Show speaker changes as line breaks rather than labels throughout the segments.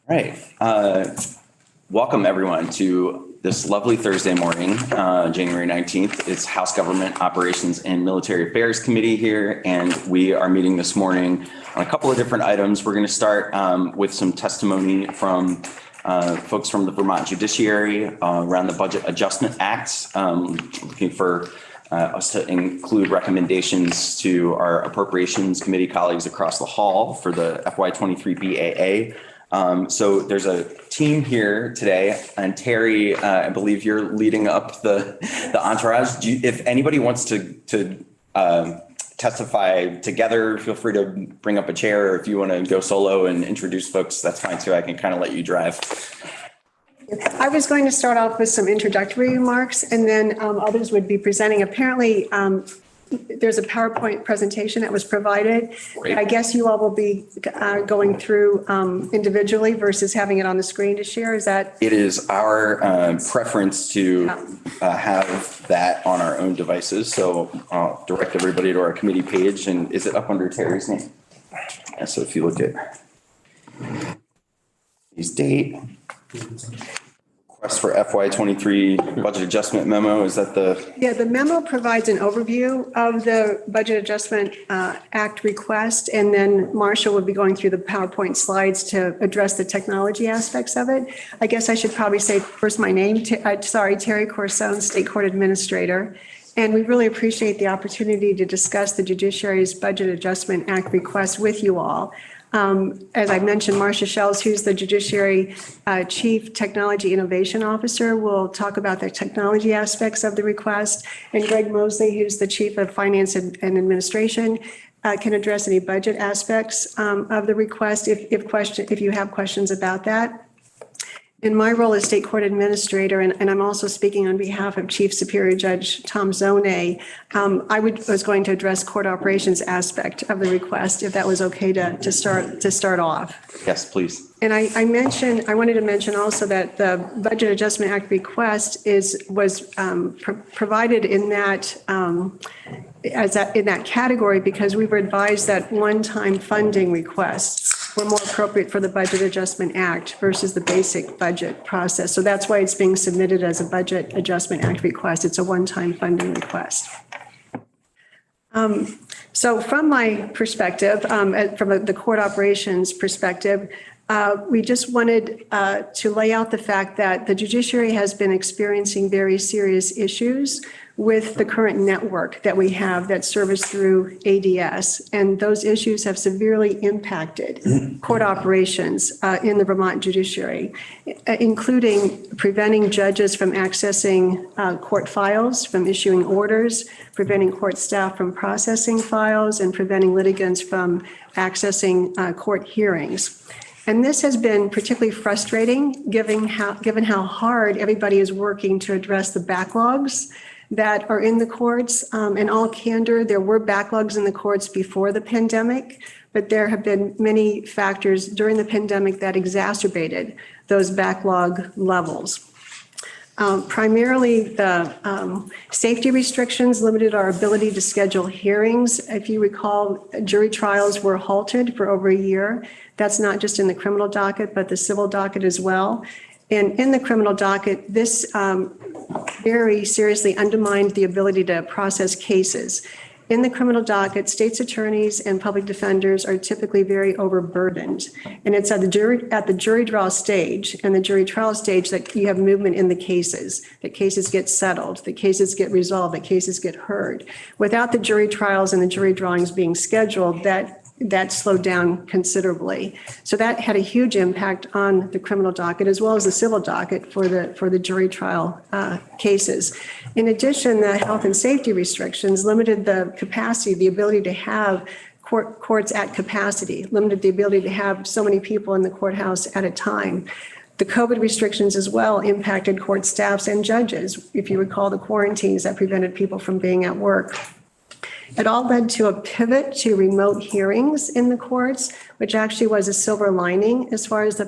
Right. Welcome everyone to this lovely Thursday morning, January 19th. It's House Government Operations and Military Affairs Committee here, and we are meeting this morning on a couple of different items. We're going to start with some testimony from folks from the Vermont Judiciary around the Budget Adjustment Act, looking for us to include recommendations to our Appropriations Committee colleagues across the hall for the FY23 BAA. So there's a team here today, and Terry, I believe you're leading up the entourage. If anybody wants to testify together, feel free to bring up a chair, or if you want to go solo and introduce folks, that's fine too. I can kind of let you drive.
I was going to start off with some introductory remarks, and then others would be presenting. Apparently, there's a PowerPoint presentation that was provided.
Great.
I guess you all will be going through individually versus having it on the screen to share. Is that?
It is our preference to have that on our own devices. So I'll direct everybody to our committee page. And is it up under Terry's name? Yeah, so if you look at his date, request for FY23 budget adjustment memo, is that the?
Yeah, the memo provides an overview of the Budget Adjustment Act request, and then Marcia will be going through the PowerPoint slides to address the technology aspects of it. I guess I should probably say first my name, Terry Corsone, State Court Administrator. And we really appreciate the opportunity to discuss the Judiciary's Budget Adjustment Act request with you all. As I mentioned, Marcia Shells, who's the Judiciary Chief Technology Innovation Officer, will talk about the technology aspects of the request. And Greg Mosley, who's the Chief of Finance and Administration, can address any budget aspects of the request if you have questions about that. In my role as State Court Administrator, and I'm also speaking on behalf of Chief Superior Judge Tom Zone, I was going to address court operations aspect of the request, if that was okay to start off.
Yes, please.
And I wanted to mention also that the Budget Adjustment Act request was provided in that in that category because we were advised that one-time funding requests were more appropriate for the Budget Adjustment Act versus the basic budget process. So that's why it's being submitted as a Budget Adjustment Act request. It's a one-time funding request. So from my perspective, from the court operations perspective, we just wanted to lay out the fact that the judiciary has been experiencing very serious issues with the current network that we have that service through ADS. And those issues have severely impacted court operations in the Vermont judiciary, including preventing judges from accessing court files, from issuing orders, preventing court staff from processing files, and preventing litigants from accessing court hearings. And this has been particularly frustrating, given how hard everybody is working to address the backlogs that are in the courts. In all candor, there were backlogs in the courts before the pandemic, but there have been many factors during the pandemic that exacerbated those backlog levels. Primarily, the safety restrictions limited our ability to schedule hearings. If you recall, jury trials were halted for over a year. That's not just in the criminal docket, but the civil docket as well. And in the criminal docket, this very seriously undermined the ability to process cases. In the criminal docket, state's attorneys and public defenders are typically very overburdened. And it's at the jury draw stage and the jury trial stage that you have movement in the cases, that cases get settled, that cases get resolved, that cases get heard. Without the jury trials and the jury drawings being scheduled, that slowed down considerably. So that had a huge impact on the criminal docket as well as the civil docket for the jury trial cases. In addition, the health and safety restrictions limited the capacity, the ability to have courts at capacity, limited the ability to have so many people in the courthouse at a time. The COVID restrictions as well impacted court staffs and judges. If you recall the quarantines that prevented people from being at work. It all led to a pivot to remote hearings in the courts, which actually was a silver lining as far as the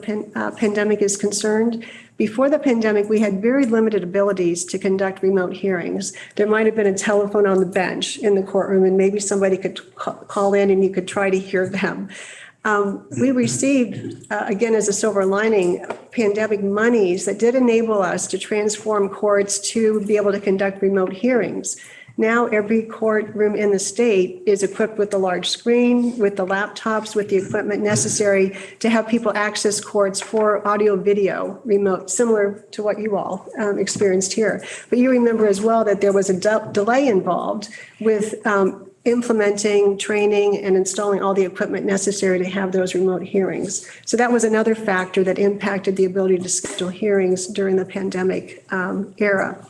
pandemic is concerned. Before the pandemic, we had very limited abilities to conduct remote hearings. There might have been a telephone on the bench in the courtroom, and maybe somebody could call in and you could try to hear them. We received, again, as a silver lining, pandemic monies that did enable us to transform courts to be able to conduct remote hearings. Now, every courtroom in the state is equipped with a large screen, with the laptops, with the equipment necessary to have people access courts for audio, video, remote, similar to what you all experienced here. But you remember as well that there was a delay involved with implementing, training, and installing all the equipment necessary to have those remote hearings. So that was another factor that impacted the ability to schedule hearings during the pandemic era.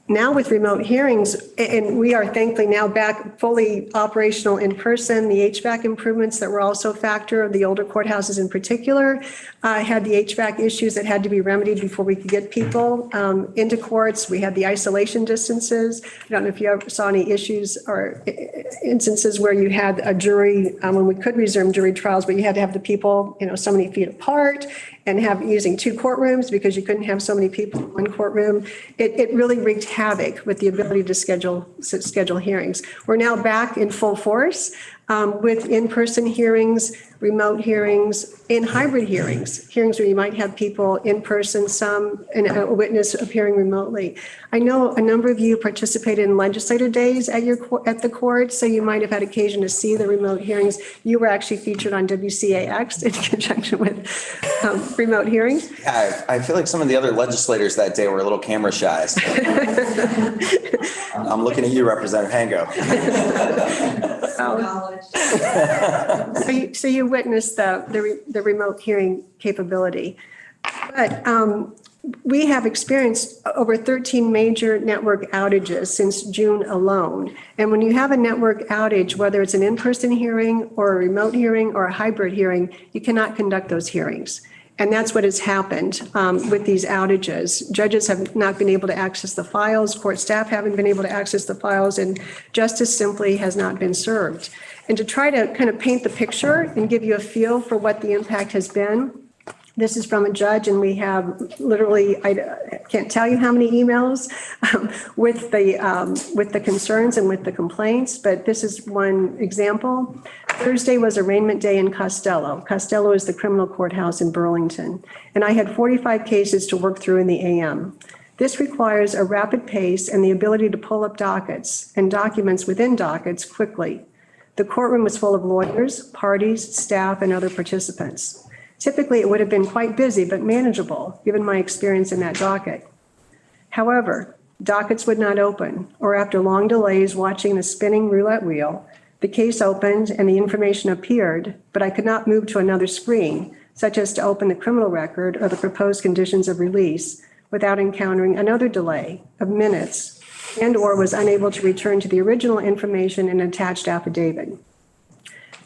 Now with remote hearings, and we are thankfully now back fully operational in person, the HVAC improvements that were also a factor of the older courthouses in particular had the HVAC issues that had to be remedied before we could get people into courts. We had the isolation distances. I don't know if you ever saw any issues or instances where you had a jury, when we could resume jury trials, but you had to have the people, so many feet apart and using two courtrooms because you couldn't have so many people in one courtroom. It really wreaked havoc with the ability to schedule hearings. We're now back in full force with in-person hearings, remote hearings, and hybrid hearings where you might have people in person, some and a witness appearing remotely. I know a number of you participated in legislative days at the court, so you might have had occasion to see the remote hearings. You were actually featured on WCAX in conjunction with remote hearings.
Yeah, I feel like some of the other legislators that day were a little camera shy. So. I'm looking at you, Representative Hango.
So you witnessed the remote hearing capability. But we have experienced over 13 major network outages since June alone. And when you have a network outage, whether it's an in-person hearing or a remote hearing or a hybrid hearing, you cannot conduct those hearings. And that's what has happened with these outages. Judges have not been able to access the files, court staff haven't been able to access the files, and justice simply has not been served. And to try to kind of paint the picture and give you a feel for what the impact has been, this is from a judge, and we have literally, I can't tell you how many emails with the concerns and with the complaints, but this is one example. Thursday was arraignment day in Costello. Costello is the criminal courthouse in Burlington, and I had 45 cases to work through in the AM. This requires a rapid pace and the ability to pull up dockets and documents within dockets quickly. The courtroom was full of lawyers, parties, staff, and other participants. Typically, it would have been quite busy, but manageable, given my experience in that docket. However, dockets would not open, or after long delays watching the spinning roulette wheel, the case opened and the information appeared, but I could not move to another screen, such as to open the criminal record or the proposed conditions of release, without encountering another delay of minutes, and/or was unable to return to the original information in an attached affidavit.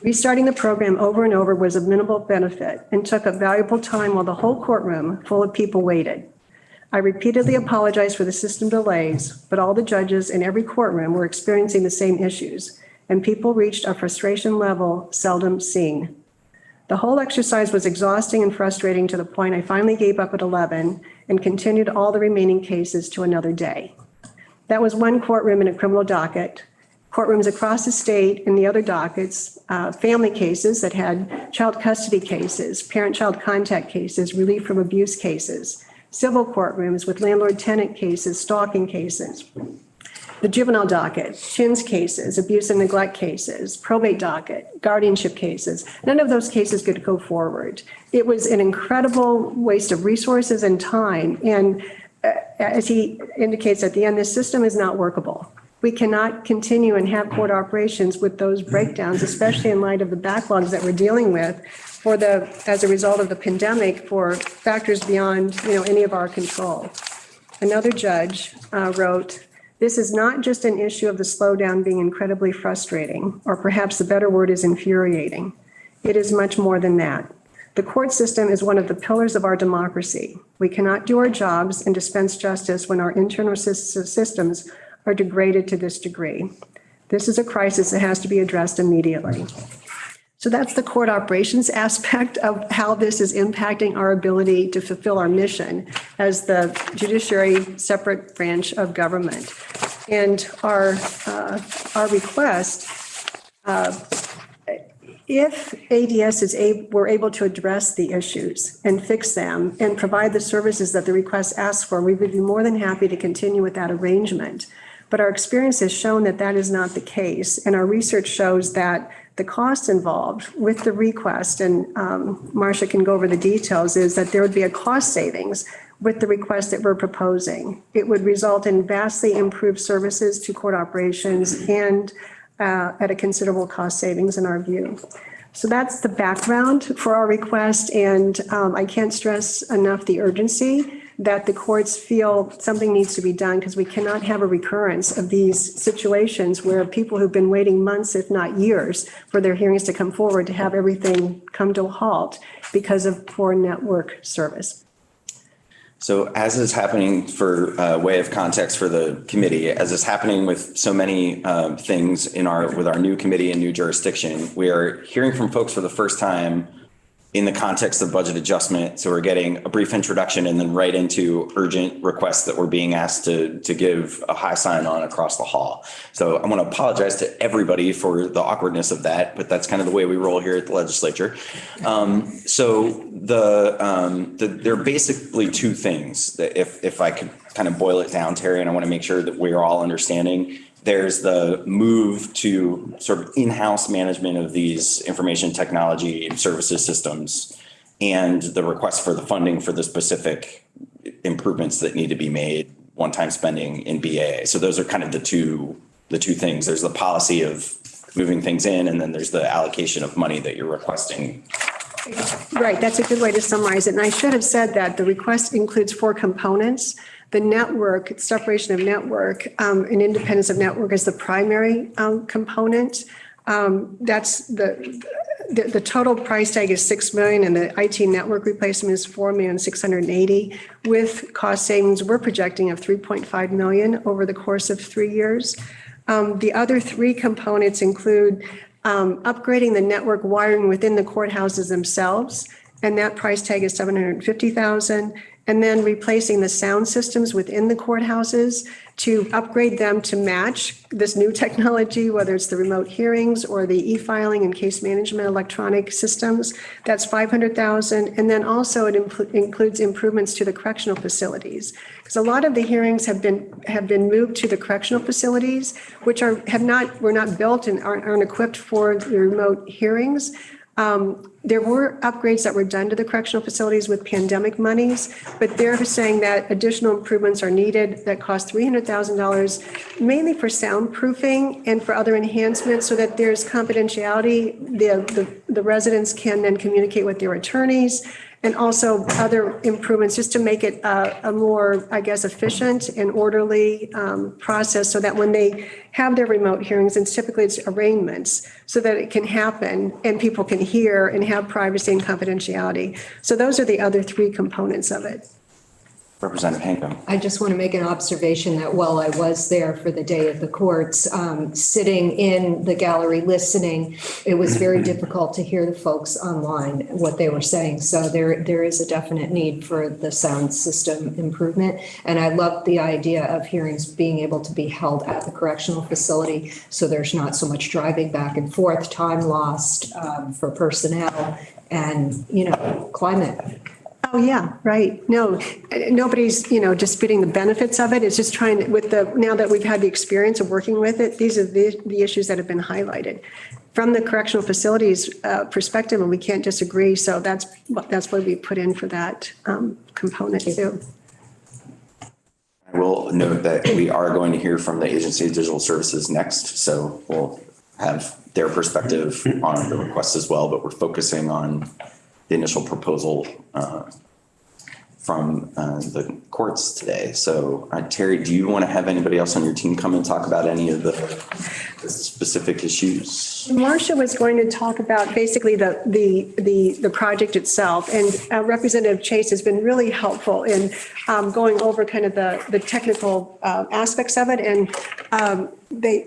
Restarting the program over and over was of minimal benefit and took up valuable time while the whole courtroom full of people waited. I repeatedly apologized for the system delays, but all the judges in every courtroom were experiencing the same issues, and people reached a frustration level seldom seen. The whole exercise was exhausting and frustrating to the point I finally gave up at 11 and continued all the remaining cases to another day. That was one courtroom in a criminal docket. Courtrooms across the state in the other dockets, family cases that had child custody cases, parent-child contact cases, relief from abuse cases, civil courtrooms with landlord-tenant cases, stalking cases, the juvenile docket, chins cases, abuse and neglect cases, probate docket, guardianship cases. None of those cases could go forward. It was an incredible waste of resources and time. And as he indicates at the end, this system is not workable. We cannot continue and have court operations with those breakdowns, especially in light of the backlogs that we're dealing with as a result of the pandemic for factors beyond, any of our control. Another judge wrote, "This is not just an issue of the slowdown being incredibly frustrating, or perhaps the better word is infuriating. It is much more than that. The court system is one of the pillars of our democracy. We cannot do our jobs and dispense justice when our internal systems are degraded to this degree. This is a crisis that has to be addressed immediately." So that's the court operations aspect of how this is impacting our ability to fulfill our mission as the judiciary separate branch of government. And our request If ADS were able to address the issues and fix them and provide the services that the request asks for, we would be more than happy to continue with that arrangement. But our experience has shown that that is not the case. And our research shows that the cost involved with the request, and Marcia can go over the details, is that there would be a cost savings with the request that we're proposing. It would result in vastly improved services to court operations and at a considerable cost savings in our view. So that's the background for our request, and I can't stress enough the urgency that the courts feel something needs to be done, because we cannot have a recurrence of these situations where people who've been waiting months, if not years, for their hearings to come forward, to have everything come to a halt because of poor network service.
So as is happening, for way of context for the committee, as is happening with so many things with our new committee and new jurisdiction, we are hearing from folks for the first time in the context of budget adjustment. So we're getting a brief introduction and then right into urgent requests that we're being asked to give a high sign on across the hall. So I want to apologize to everybody for the awkwardness of that, but that's kind of the way we roll here at the legislature. So there are basically two things that if I could kind of boil it down, Terry, and I want to make sure that we're all understanding. There's the move to sort of in-house management of these information technology services systems and the request for the funding for the specific improvements that need to be made, one-time spending in BAA. So those are kind of the two things. There's the policy of moving things in, and then there's the allocation of money that you're requesting.
Right, that's a good way to summarize it. And I should have said that the request includes 4 components. The network, separation of network, and independence of network is the primary component. That's the total price tag is $6 million, and the IT network replacement is $4,680,000. With cost savings, we're projecting of $3.5 million over the course of 3 years. The other 3 components include upgrading the network wiring within the courthouses themselves, and that price tag is $750,000. And then replacing the sound systems within the courthouses to upgrade them to match this new technology, whether it's the remote hearings or the e-filing and case management electronic systems. That's $500,000. And then also it includes improvements to the correctional facilities, because a lot of the hearings have been moved to the correctional facilities, which were not built and aren't equipped for the remote hearings. There were upgrades that were done to the correctional facilities with pandemic monies, but they're saying that additional improvements are needed that cost $300,000, mainly for soundproofing and for other enhancements so that there's confidentiality. The residents can then communicate with their attorneys, and also other improvements just to make it a more, I guess, efficient and orderly process, so that when they have their remote hearings, and typically it's arraignments, so that it can happen and people can hear and have privacy and confidentiality. So those are the other 3 components of it.
Representative Hankum.
I just want to make an observation that while I was there for the day of the courts, sitting in the gallery listening, it was very difficult to hear the folks online, what they were saying. So there is a definite need for the sound system improvement. And I love the idea of hearings being able to be held at the correctional facility, so there's not so much driving back and forth, time lost for personnel, and, climate.
Oh, yeah, right. No, nobody's, disputing the benefits of it. It's just trying to, now that we've had the experience of working with it, these are the issues that have been highlighted from the correctional facilities perspective, and we can't disagree. So that's what we put in for that component too.
I will note that we are going to hear from the Agency of Digital Services next. So we'll have their perspective on the request as well, but we're focusing on the initial proposal from the courts today. So Terry, do you want to have anybody else on your team come and talk about any of the specific issues?
Marcia was going to talk about basically the project itself, and Representative Chase has been really helpful in going over kind of the technical aspects of it. And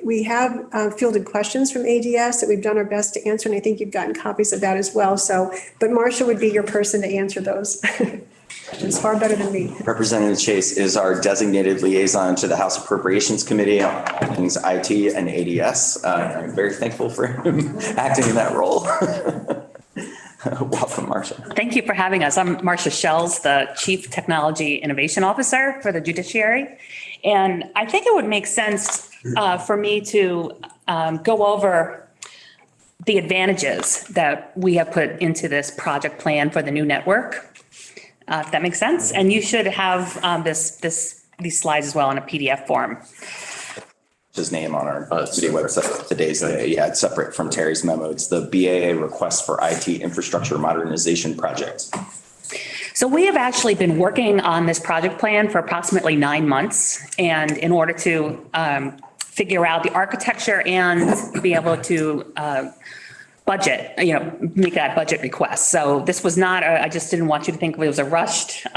we have fielded questions from ADS that we've done our best to answer, and I think you've gotten copies of that as well. So, but Marcia would be your person to answer those. It's far better than me.
Representative Chase is our designated liaison to the House Appropriations Committee on all things IT and ADS. I'm very thankful for him acting in that role. Welcome, Marcia.
Thank you for having us. I'm Marcia Shells, the Chief Technology Innovation Officer for the Judiciary. And I think it would make sense for me to go over the advantages that we have put into this project plan for the new network, if that makes sense. And you should have these slides as well in a PDF form.
His name on our city website. Today's day. Yeah, it's separate from Terry's memo. It's the BAA request for IT infrastructure modernization project.
So we have actually been working on this project plan for approximately 9 months. And in order to figure out the architecture and be able to budget, make that budget request. So this was not, I just didn't want you to think it was a rushed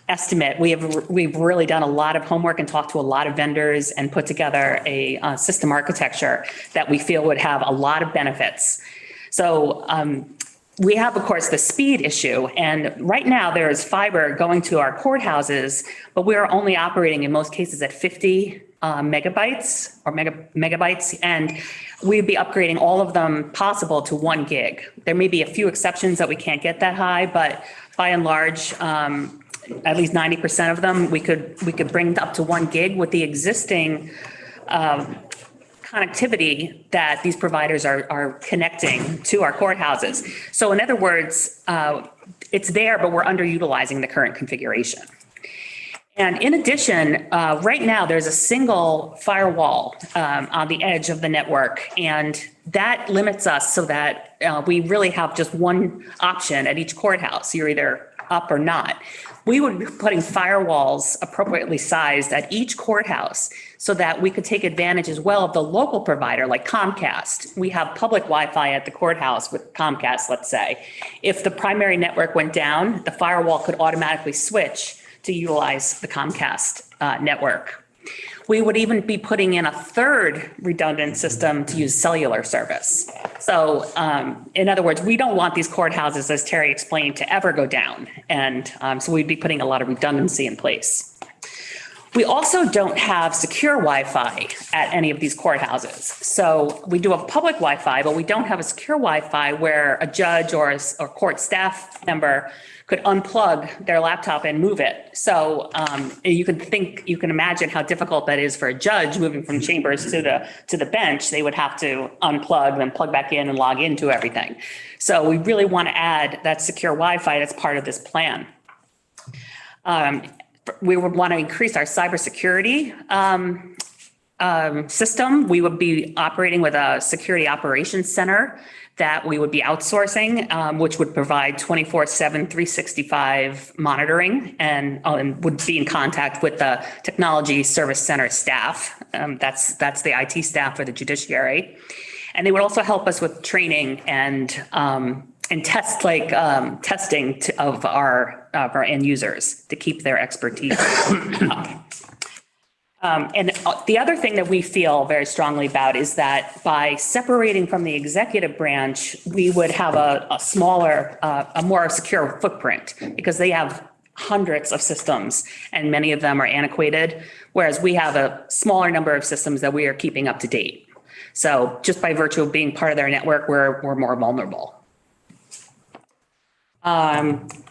estimate. We've really done a lot of homework and talked to a lot of vendors and put together a system architecture that we feel would have a lot of benefits. So we have, of course, the speed issue. And right now there is fiber going to our courthouses, but we are only operating in most cases at 50 megabytes or megabytes. And we'd be upgrading all of them possible to 1 gig. There may be a few exceptions that we can't get that high, but by and large, at least 90% of them, we could bring up to 1 gig with the existing connectivity that these providers are connecting to our courthouses. So in other words, it's there, but we're underutilizing the current configuration. And in addition, right now there's a single firewall on the edge of the network, and that limits us so that we really have just one option at each courthouse. You're either up or not. We would be putting firewalls appropriately sized at each courthouse so that we could take advantage as well of the local provider like Comcast. We have public Wi-Fi at the courthouse with Comcast, let's say. If the primary network went down, the firewall could automatically switch to utilize the Comcast network. We would even be putting in a third redundant system to use cellular service. So in other words, we don't want these courthouses, as Terry explained, to ever go down. And so we'd be putting a lot of redundancy in place. We also don't have secure Wi-Fi at any of these courthouses. So we do have public Wi-Fi, but we don't have a secure Wi-Fi where a judge or court staff member could unplug their laptop and move it. So you can imagine how difficult that is for a judge moving from chambers to the bench. They would have to unplug, then plug back in and log into everything. So we really want to add that secure Wi-Fi that's part of this plan. We would want to increase our cybersecurity system. We would be operating with a security operations center that we would be outsourcing, which would provide 24/7, 365 monitoring and would be in contact with the technology service center staff. That's the IT staff for the judiciary. And they would also help us with training and testing of our end users to keep their expertise up. And the other thing that we feel very strongly about is that by separating from the executive branch, we would have a smaller, a more secure footprint because they have hundreds of systems and many of them are antiquated, whereas we have a smaller number of systems that we are keeping up to date. So just by virtue of being part of their network, we're more vulnerable.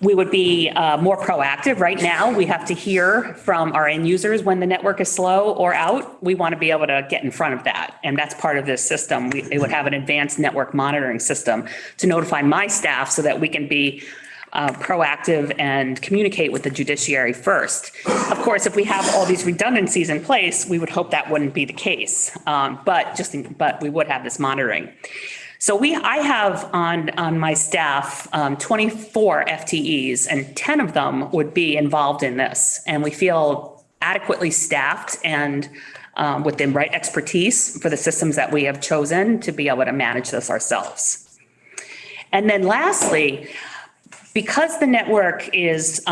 We would be more proactive. Right now, we have to hear from our end users when the network is slow or out. We want to be able to get in front of that. And that's part of this system. It would have an advanced network monitoring system to notify my staff so that we can be proactive and communicate with the judiciary first. Of course, if we have all these redundancies in place, we would hope that wouldn't be the case. But we would have this monitoring. So I have on my staff 24 FTEs, and 10 of them would be involved in this. And we feel adequately staffed and with the right expertise for the systems that we have chosen to be able to manage this ourselves. And then lastly, because the network is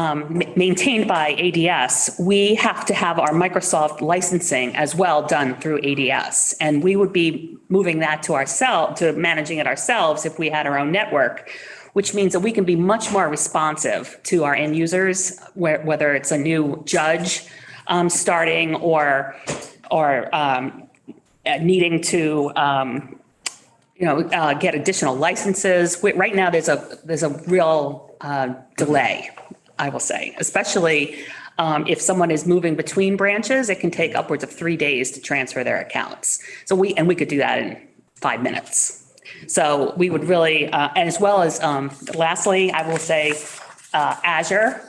maintained by ADS, we have to have our Microsoft licensing as well done through ADS. And we would be moving that to managing it ourselves if we had our own network. which means that we can be much more responsive to our end users, whether it's a new judge starting or needing to get additional licenses. Right now, there's a real delay, I will say, especially if someone is moving between branches. It can take upwards of 3 days to transfer their accounts. So we could do that in 5 minutes. So we would really, and as well as, lastly, I will say Azure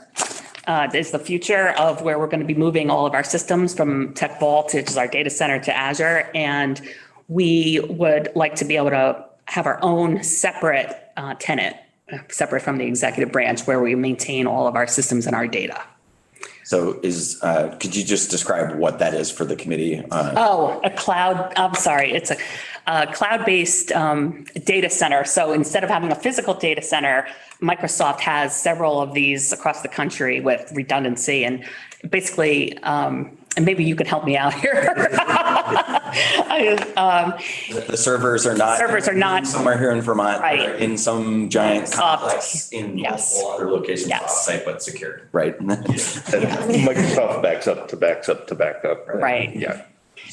is the future of where we're going to be moving all of our systems from Tech Vault, which is our data center, to Azure. And we would like to be able to have our own separate tenant, separate from the executive branch, where we maintain all of our systems and our data.
So could you just describe what that is for the committee?
A cloud, I'm sorry, it's a cloud-based data center. So instead of having a physical data center, Microsoft has several of these across the country with redundancy, and basically, and maybe you could help me out here.
The servers are not somewhere here in Vermont,
right,
in some giant complex in multiple other locations off-site, but secure. Right.
Microsoft backs up to backup.
Right.
Yeah.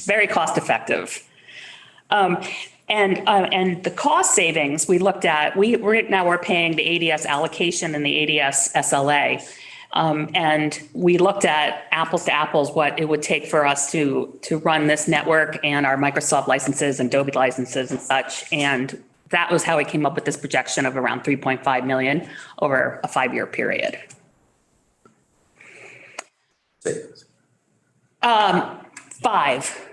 Very cost effective. And the cost savings we looked at, we're paying the ADS allocation and the ADS SLA. And we looked at apples to apples, what it would take for us to run this network and our Microsoft licenses and Adobe licenses and such. And that was how we came up with this projection of around 3.5 million over a 5-year period.
Savings.
5.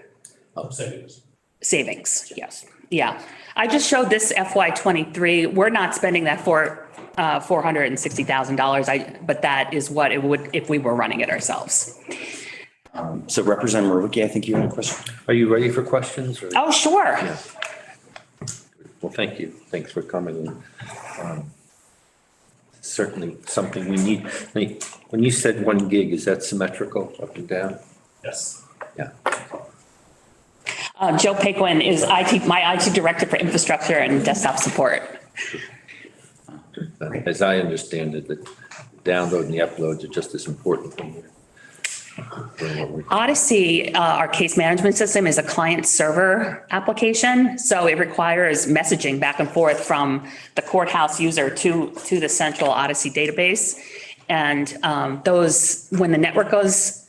Oh, savings.
Savings, yes. Yeah. I just showed this FY23. We're not spending that for $460,000, but that is what it would if we were running it ourselves.
So Representative Murwicki, I think you had a question.
Are you ready for questions? Or?
Oh, sure.
Yeah. Well, thank you. Thanks for coming. Certainly something we need. When you said 1 gig, is that symmetrical up and down?
Yes.
Yeah.
Joe Paquin is my IT director for infrastructure and desktop support.
As I understand it, the download and the uploads are just as important.
Odyssey, our case management system, is a client server application. So it requires messaging back and forth from the courthouse user to the central Odyssey database. And when the network is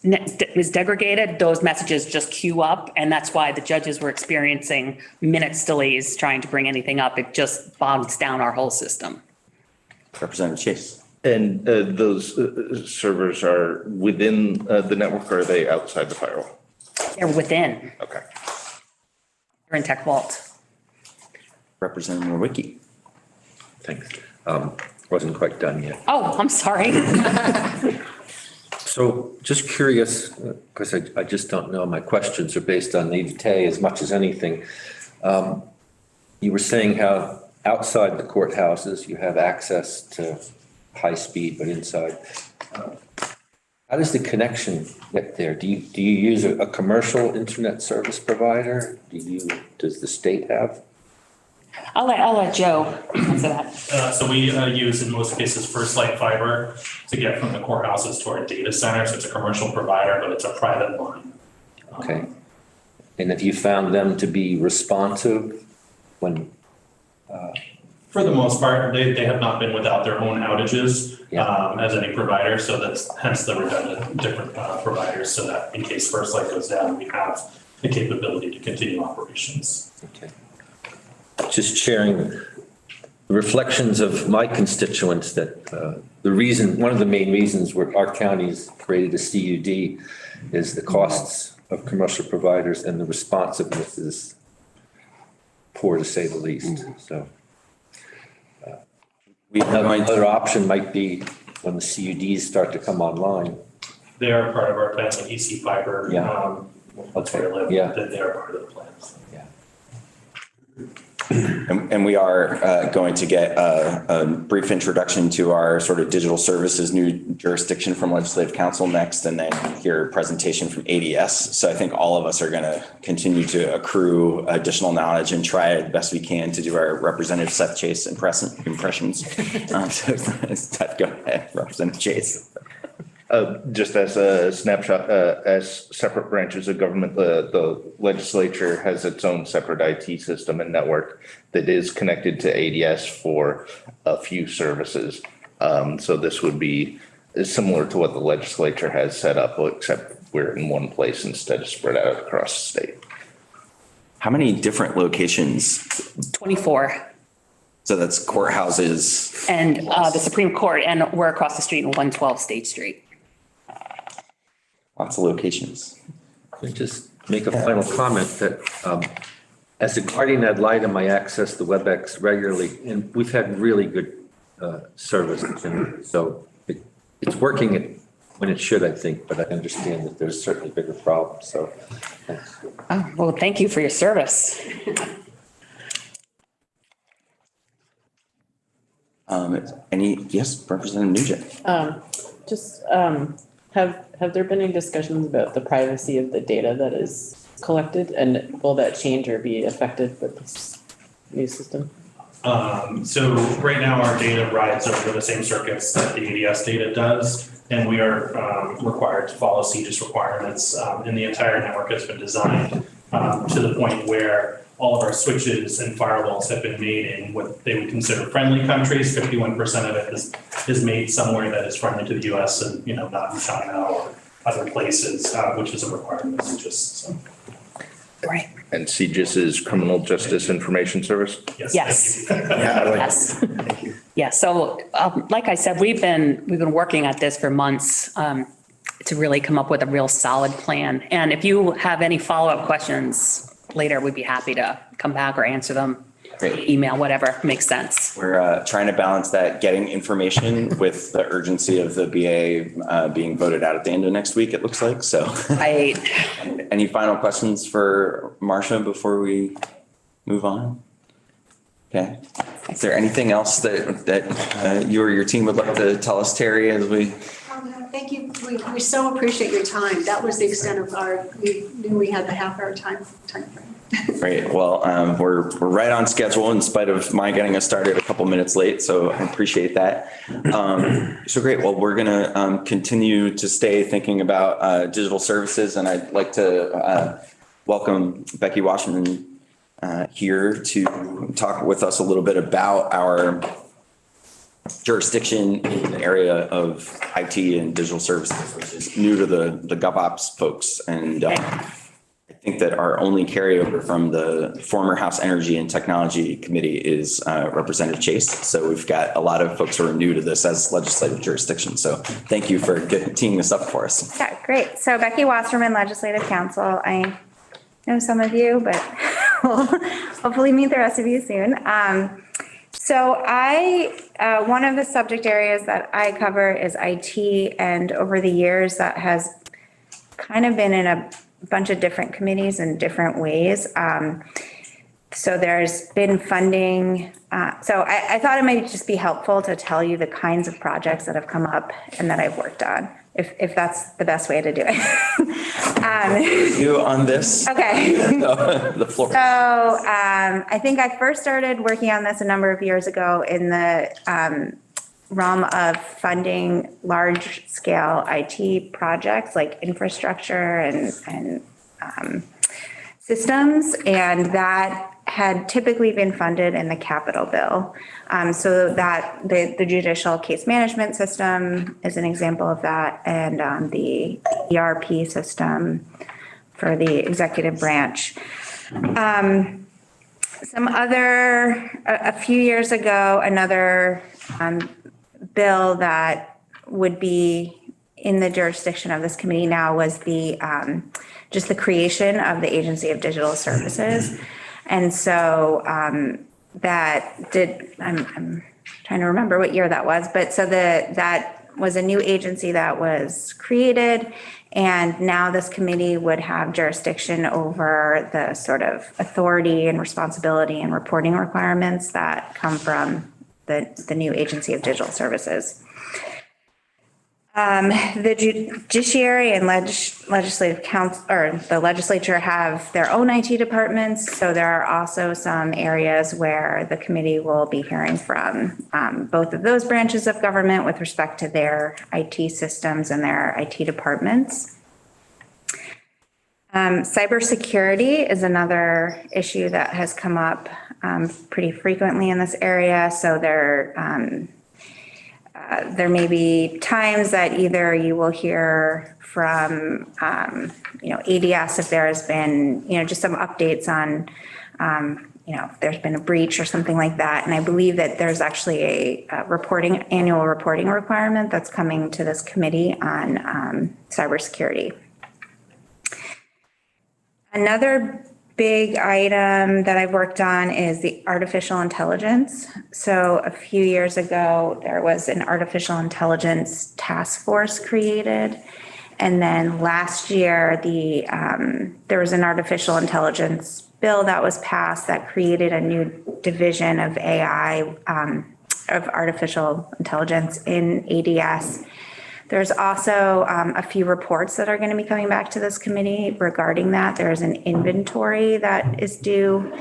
degraded, those messages just queue up. And that's why the judges were experiencing minutes delays trying to bring anything up. It just bogs down our whole system.
Representative Chase.
And those servers are within the network, or are they outside the firewall?
They're within.
Okay.
They're in Tech Vault.
Representative Murwicki.
Thanks. Wasn't quite done yet.
Oh, I'm sorry.
So just curious, because I just don't know, my questions are based on naivete as much as anything. You were saying how outside the courthouses, you have access to high speed, but inside. How does the connection get there? Do you use a commercial internet service provider? Does the state have?
I'll let Joe answer that.
So we use in most cases First Light Fiber to get from the courthouses to our data center. So it's a commercial provider, but it's a private line.
Okay. And have you found them to be responsive when?
For the most part, they have not been without their own outages as any provider. So that's hence the redundant different providers, so that in case First Light goes down, we have the capability to continue operations.
Okay. Just sharing the reflections of my constituents that one of the main reasons our county's created a CUD is the costs of commercial providers, and the responsiveness is poor, to say the least. So another option might be when the CUDs start to come online.
They are part of our plan, like EC Fiber.
Yeah.
That's where I live.
Yeah.
They are part of the plan.
Yeah.
And we are going to get a brief introduction to our sort of digital services new jurisdiction from Legislative Council next, and then hear a presentation from ADS. So I think all of us are going to continue to accrue additional knowledge and try the best we can to do our Representative Seth Chase impressions. So Seth, go ahead, Representative Chase.
Just as a snapshot, as separate branches of government, the legislature has its own separate IT system and network that is connected to ADS for a few services. So this would be similar to what the legislature has set up, except we're in one place instead of spread out across the state.
How many different locations?
24.
So that's courthouses.
And the Supreme Court, and we're across the street in 112 State Street.
Lots of locations.
Let me just make a final comment that as a guardian ad litem, I access the WebEx regularly, and we've had really good service. And so it's working when it should, I think, but I understand that there's certainly bigger problems. So thanks.
Oh, well, thank you for your service.
Yes, Representative Nugent.
Have there been any discussions about the privacy of the data that is collected, and will that change or be affected with this new system?
So right now our data rides over the same circuits that the ADS data does, and we are required to follow CJIS requirements. And the entire network has been designed to the point where all of our switches and firewalls have been made in what they would consider friendly countries. 51% of it is made somewhere that is friendly to the US and, not in China or other places, which is a requirement of CJIS. So.
Right.
And CJIS is Criminal Justice Information Service?
Yes.
Yes.
Thank you. Yeah. So like I said, we've been working at this for months to really come up with a real solid plan. And if you have any follow-up questions later, we'd be happy to come back or answer them.
Great.
Email, whatever makes sense.
We're trying to balance that getting information with the urgency of the BA being voted out at the end of next week, it looks like. So
Right.
Any final questions for Marcia before we move on? Okay. Is there anything else that you or your team would like to tell us, Terry, as we?
Thank you. We so appreciate your time. That was the extent of we knew we had the half-hour time frame.
Great. Well, we're right on schedule in spite of my getting us started a couple minutes late. So I appreciate that. So great. Well, we're going to continue to stay thinking about digital services. And I'd like to welcome Becky Washington here to talk with us a little bit about our jurisdiction in the area of IT and digital services, which is new to the Gov.Ops folks. And I think that our only carryover from the former House Energy and Technology Committee is Representative Chase. So we've got a lot of folks who are new to this as legislative jurisdiction. So thank you for teeing this up for us.
Yeah, great. So Becky Wasserman, Legislative Counsel. I know some of you, but we'll hopefully meet the rest of you soon. So one of the subject areas that I cover is IT, and over the years that has kind of been in a bunch of different committees in different ways. So there's been funding. So I thought it might just be helpful to tell you the kinds of projects that have come up and that I've worked on, if that's the best way to do it.
You on this?
Okay.
The floor.
So I think I first started working on this a number of years ago in the realm of funding large scale IT projects like infrastructure and systems. And that had typically been funded in the capital bill. So that the judicial case management system is an example of that. And the ERP system for the executive branch. A few years ago, another bill that would be in the jurisdiction of this committee now was just the creation of the Agency of Digital Services. And so I'm trying to remember what year that was, but so that was a new agency that was created. And now this committee would have jurisdiction over the sort of authority and responsibility and reporting requirements that come from the new Agency of Digital Services. The judiciary and legislative council, or the legislature, have their own IT departments. So there are also some areas where the committee will be hearing from both of those branches of government with respect to their IT systems and their IT departments. Cybersecurity is another issue that has come up pretty frequently in this area. So there may be times that either you will hear from, ADS if there has been, just some updates on, if there's been a breach or something like that. And I believe that there's actually a annual reporting requirement that's coming to this committee on cybersecurity. Another big item that I've worked on is the artificial intelligence. So a few years ago, there was an artificial intelligence task force created. And then last year, there was an artificial intelligence bill that was passed that created a new division of AI, of artificial intelligence in ADS. There's also a few reports that are going to be coming back to this committee regarding that. There's an inventory that is due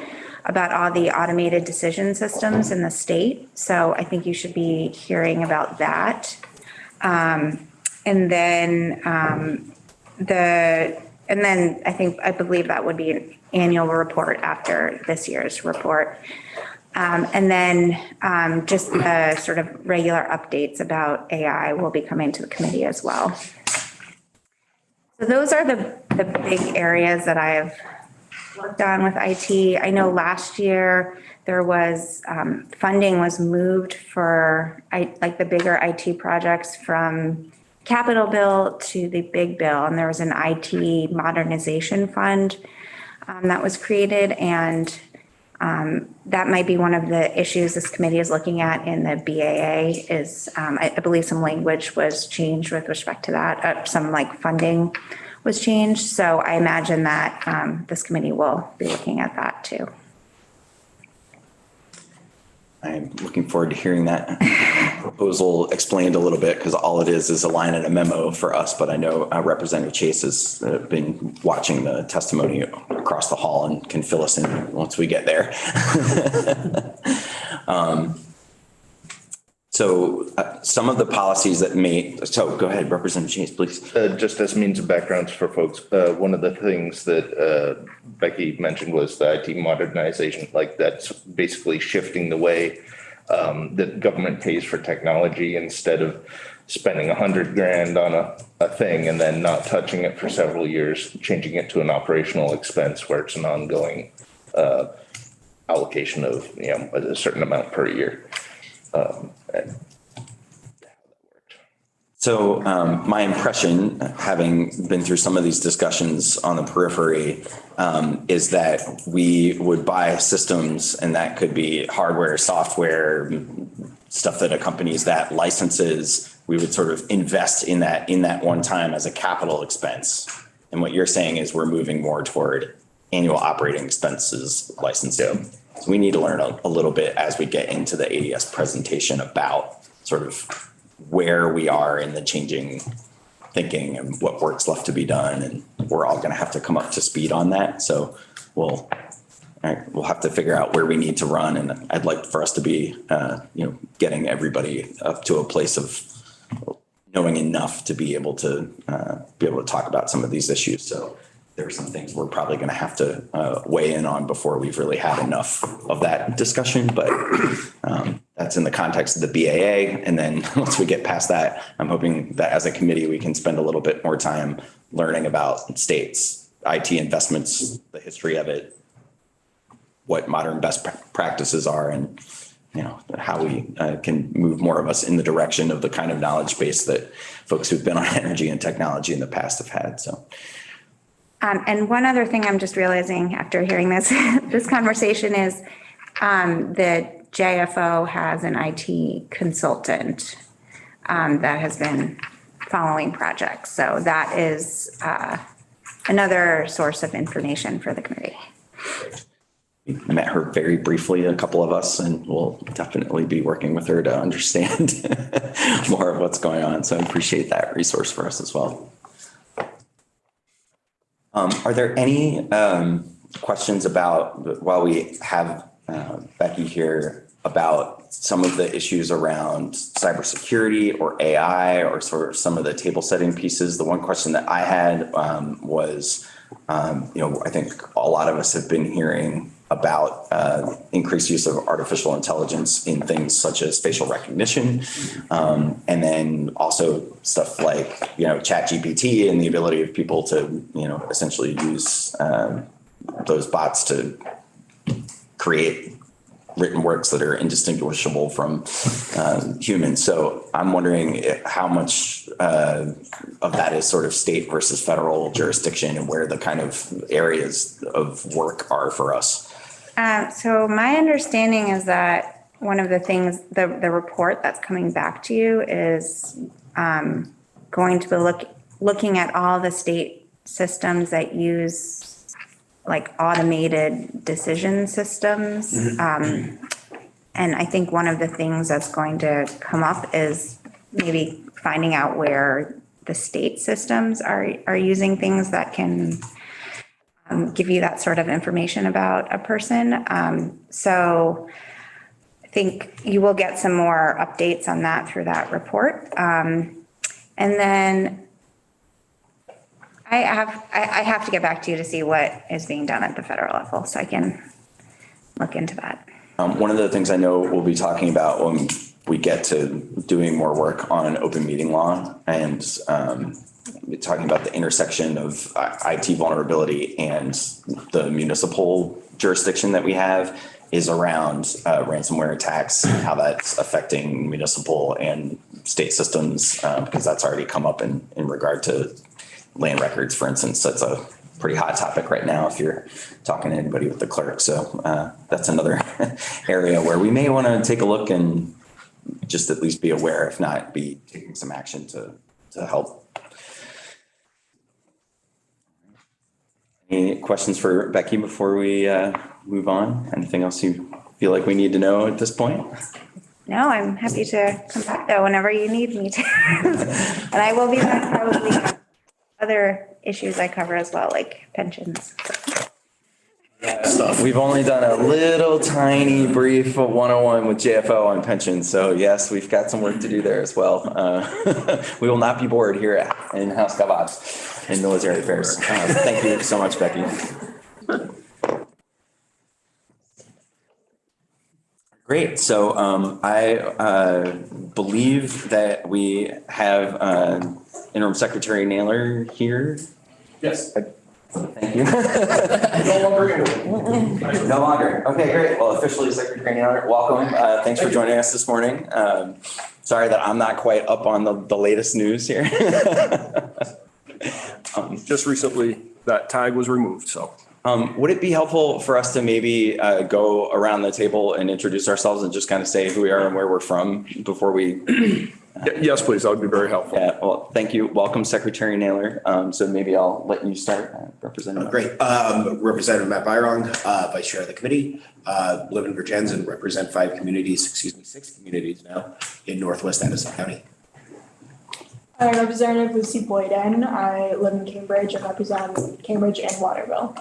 about all the automated decision systems in the state. So I think you should be hearing about that. And then I believe that would be an annual report after this year's report. And then just the sort of regular updates about AI will be coming to the committee as well. So those are the big areas that I have worked on with IT. I know last year there was funding was moved for the bigger IT projects from capital bill to the big bill. And there was an IT modernization fund that was created, and that might be one of the issues this committee is looking at in the BAA is I believe some language was changed with respect to that. Some funding was changed. So I imagine that this committee will be looking at that too.
I'm looking forward to hearing that proposal explained a little bit, because all it is a line in a memo for us. But I know Representative Chase has been watching the testimony across the hall and can fill us in once we get there. So some of the policies that go ahead, Representative Chase, please.
Just as means of backgrounds for folks, one of the things that Becky mentioned was the IT modernization, that's basically shifting the way that government pays for technology. Instead of spending $100,000 on a thing and then not touching it for several years, changing it to an operational expense where it's an ongoing allocation of a certain amount per year.
So my impression, having been through some of these discussions on the periphery, is that we would buy systems, and that could be hardware, software, stuff that accompanies that, licenses. We would sort of invest in that one time as a capital expense. And what you're saying is we're moving more toward annual operating expenses licensing. So we need to learn a little bit as we get into the ADS presentation about sort of where we are in the changing thinking and what work's left to be done. And we're all going to have to come up to speed on that. So we'll have to figure out where we need to run. And I'd like for us to be, getting everybody up to a place of knowing enough to be able to talk about some of these issues. So there are some things we're probably going to have to weigh in on before we've really had enough of that discussion. But that's in the context of the BAA. And then once we get past that, I'm hoping that as a committee, we can spend a little bit more time learning about states, IT investments, the history of it, what modern best practices are, and how we can move more of us in the direction of the kind of knowledge base that folks who've been on energy and technology in the past have had. So.
And one other thing I'm just realizing after hearing this conversation is that JFO has an IT consultant that has been following projects. So that is another source of information for the committee.
We met her very briefly, a couple of us, and we'll definitely be working with her to understand more of what's going on. So I appreciate that resource for us as well. Are there any questions about, while we have Becky here, about some of the issues around cybersecurity or AI or sort of some of the table setting pieces? The one question that I had was, I think a lot of us have been hearing about increased use of artificial intelligence in things such as facial recognition, and then also stuff like, ChatGPT and the ability of people to, essentially use those bots to create written works that are indistinguishable from humans. So I'm wondering how much of that is sort of state versus federal jurisdiction and where the kind of areas of work are for us.
So my understanding is that one of the things, the report that's coming back to you is going to be looking at all the state systems that use like automated decision systems. And I think one of the things that's going to come up is maybe finding out where the state systems are using things that can give you that sort of information about a person. So I think you will get some more updates on that through that report. And then I have to get back to you to see what is being done at the federal level so I can look into that.
One of the things I know we'll be talking about when we get to doing more work on open meeting law and talking about the intersection of IT vulnerability and the municipal jurisdiction that we have is around ransomware attacks, how that's affecting municipal and state systems, because that's already come up in regard to land records, for instance. That's a pretty hot topic right now if you're talking to anybody with the clerk. So that's another area where we may want to take a look and just at least be aware, if not be taking some action to help. Any questions for Becky before we move on? Anything else you feel like we need to know at this point?
No, I'm happy to come back though whenever you need me to. And I will be back probably on other issues I cover as well, like pensions.
We've only done a little tiny brief of 101 with JFO on pensions. So yes, we've got some work to do there as well. We will not be bored here in House Gov.Ops in military affairs. Thank you so much, Becky. Great. So I believe that we have Interim Secretary Naylor here.
Yes.
Thank you.
No longer.
No longer. Okay, great. Well, officially Secretary Naylor, welcome. Thanks for joining us this morning. Sorry that I'm not quite up on the latest news here.
Just recently, that tag was removed, so.
Would it be helpful for us to maybe go around the table and introduce ourselves and just kind of say who we are and where we're from before we...
Yes, please. That would be very helpful.
Yeah, well, thank you. Welcome, Secretary Naylor. So maybe I'll let you start, Representative.
Great. Representative Matt Byrong, Vice Chair of the committee, live in Virgins and represent 6 communities now in Northwest Edison County.
Representative Lucy Boyden. I live in Cambridge and represent Cambridge and Waterville.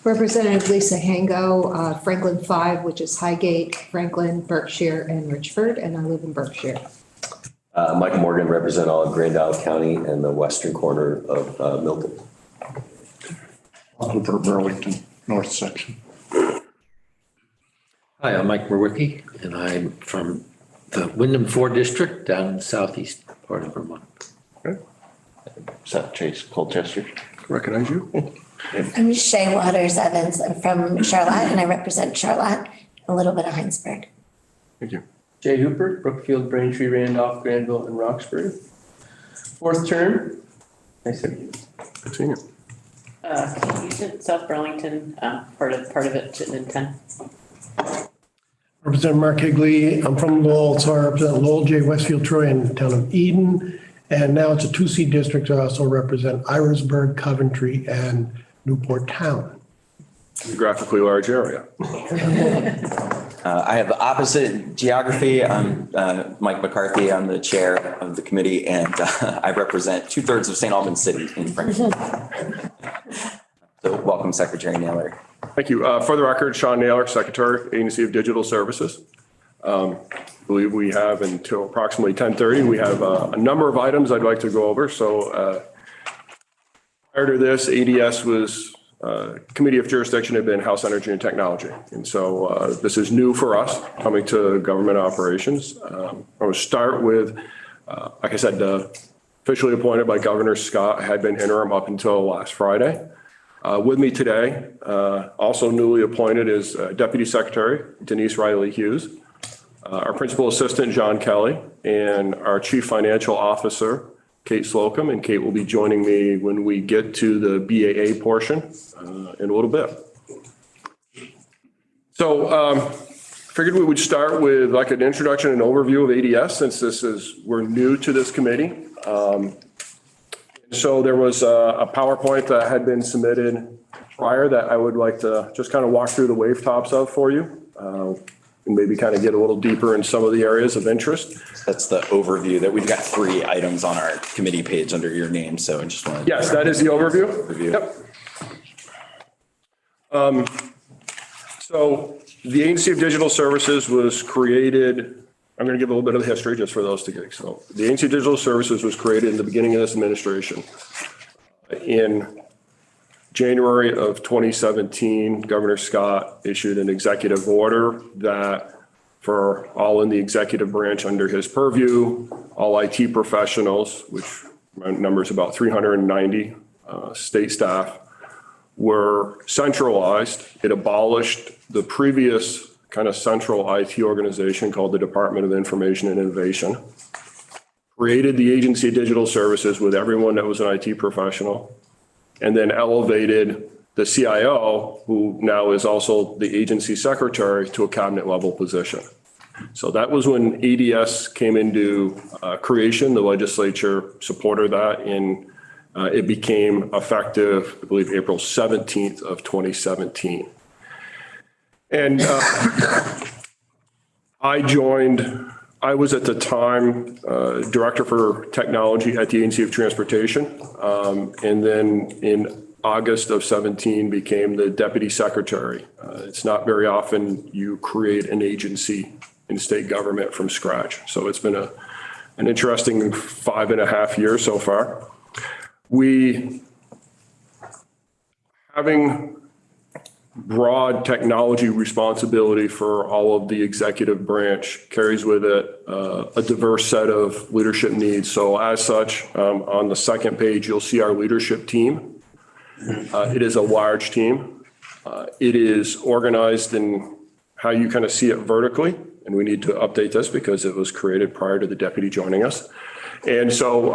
Representative Lisa Hango, Franklin 5, which is Highgate, Franklin, Berkshire, and Richford, and I live in Berkshire.
Michael Morgan, represent all of Grand Isle County and the western corner of Milton.
Oliver Burlington, north section.
Hi, I'm Mike Merwicki, and I'm from the Wyndham 4 district down in the southeast part of Vermont.
Okay. Seth Chase, Colchester.
Recognize you.
I'm Shay Waters Evans. I'm from Charlotte and I represent Charlotte, a little bit of Heinsberg.
Thank you.
Jay Hooper, Brookfield, Braintree, Randolph, Granville, and Roxbury. 4th term. Nice to meet you.
Good seeing you.
Houston, South Burlington, part of it, Chittenden 10.
Representative Mark Higley. I'm from Lowell, so I represent Lowell, J, Westfield, Troy, and the town of Eden. And now it's a 2C district. I also represent Irisburg, Coventry, and Newport Town.
Geographically large area.
I have the opposite geography. I'm Mike McCarthy. I'm the chair of the committee, and I represent 2/3 of St. Albans City in Franklin. So welcome, Secretary Naylor.
Thank you. For the record, Sean Naylor, Secretary, Agency of Digital Services. I believe we have until approximately 10:30. We have a number of items I'd like to go over. So prior to this, ADS was Committee of Jurisdiction had been House Energy and Technology. And so this is new for us coming to government operations. I will start with, like I said, officially appointed by Governor Scott, had been interim up until last Friday. With me today, also newly appointed is Deputy Secretary Denise Riley Hughes, our Principal Assistant John Kelly, and our Chief Financial Officer Kate Slocum. And Kate will be joining me when we get to the BAA portion in a little bit. So figured we would start with like an introduction and overview of ADS, since we're new to this committee. So there was a PowerPoint that had been submitted prior that I would like to just kind of walk through the wave tops of for you. And maybe kind of get a little deeper in some of the areas of interest.
That's the overview that we've got 3 items on our committee page under your name. So I just wanted to.
Yes, that is the overview. Yep. So the Agency of Digital Services was created. I'm going to give a little bit of the history just for those to get. So the Agency of Digital Services was created in the beginning of this administration. In January of 2017, Governor Scott issued an executive order that for all in the executive branch under his purview, all IT professionals, which numbers about 390 state staff, were centralized. It abolished the previous kind of central IT organization called the Department of Information and Innovation, created the Agency of Digital Services with everyone that was an IT professional, and then elevated the CIO, who now is also the agency secretary, to a cabinet level position. So that was when ADS came into creation. The legislature supported that, and it became effective, I believe, April 17th of 2017. And I was at the time Director for Technology at the Agency of Transportation. And then in August of 17 became the Deputy Secretary. It's not very often you create an agency in state government from scratch. So it's been an interesting 5.5 years so far. Having broad technology responsibility for all of the executive branch carries with it a diverse set of leadership needs. So as such, on the second page, you'll see our leadership team. It is a large team. It is organized in how you kind of see it vertically, and we need to update this because it was created prior to the deputy joining us. And so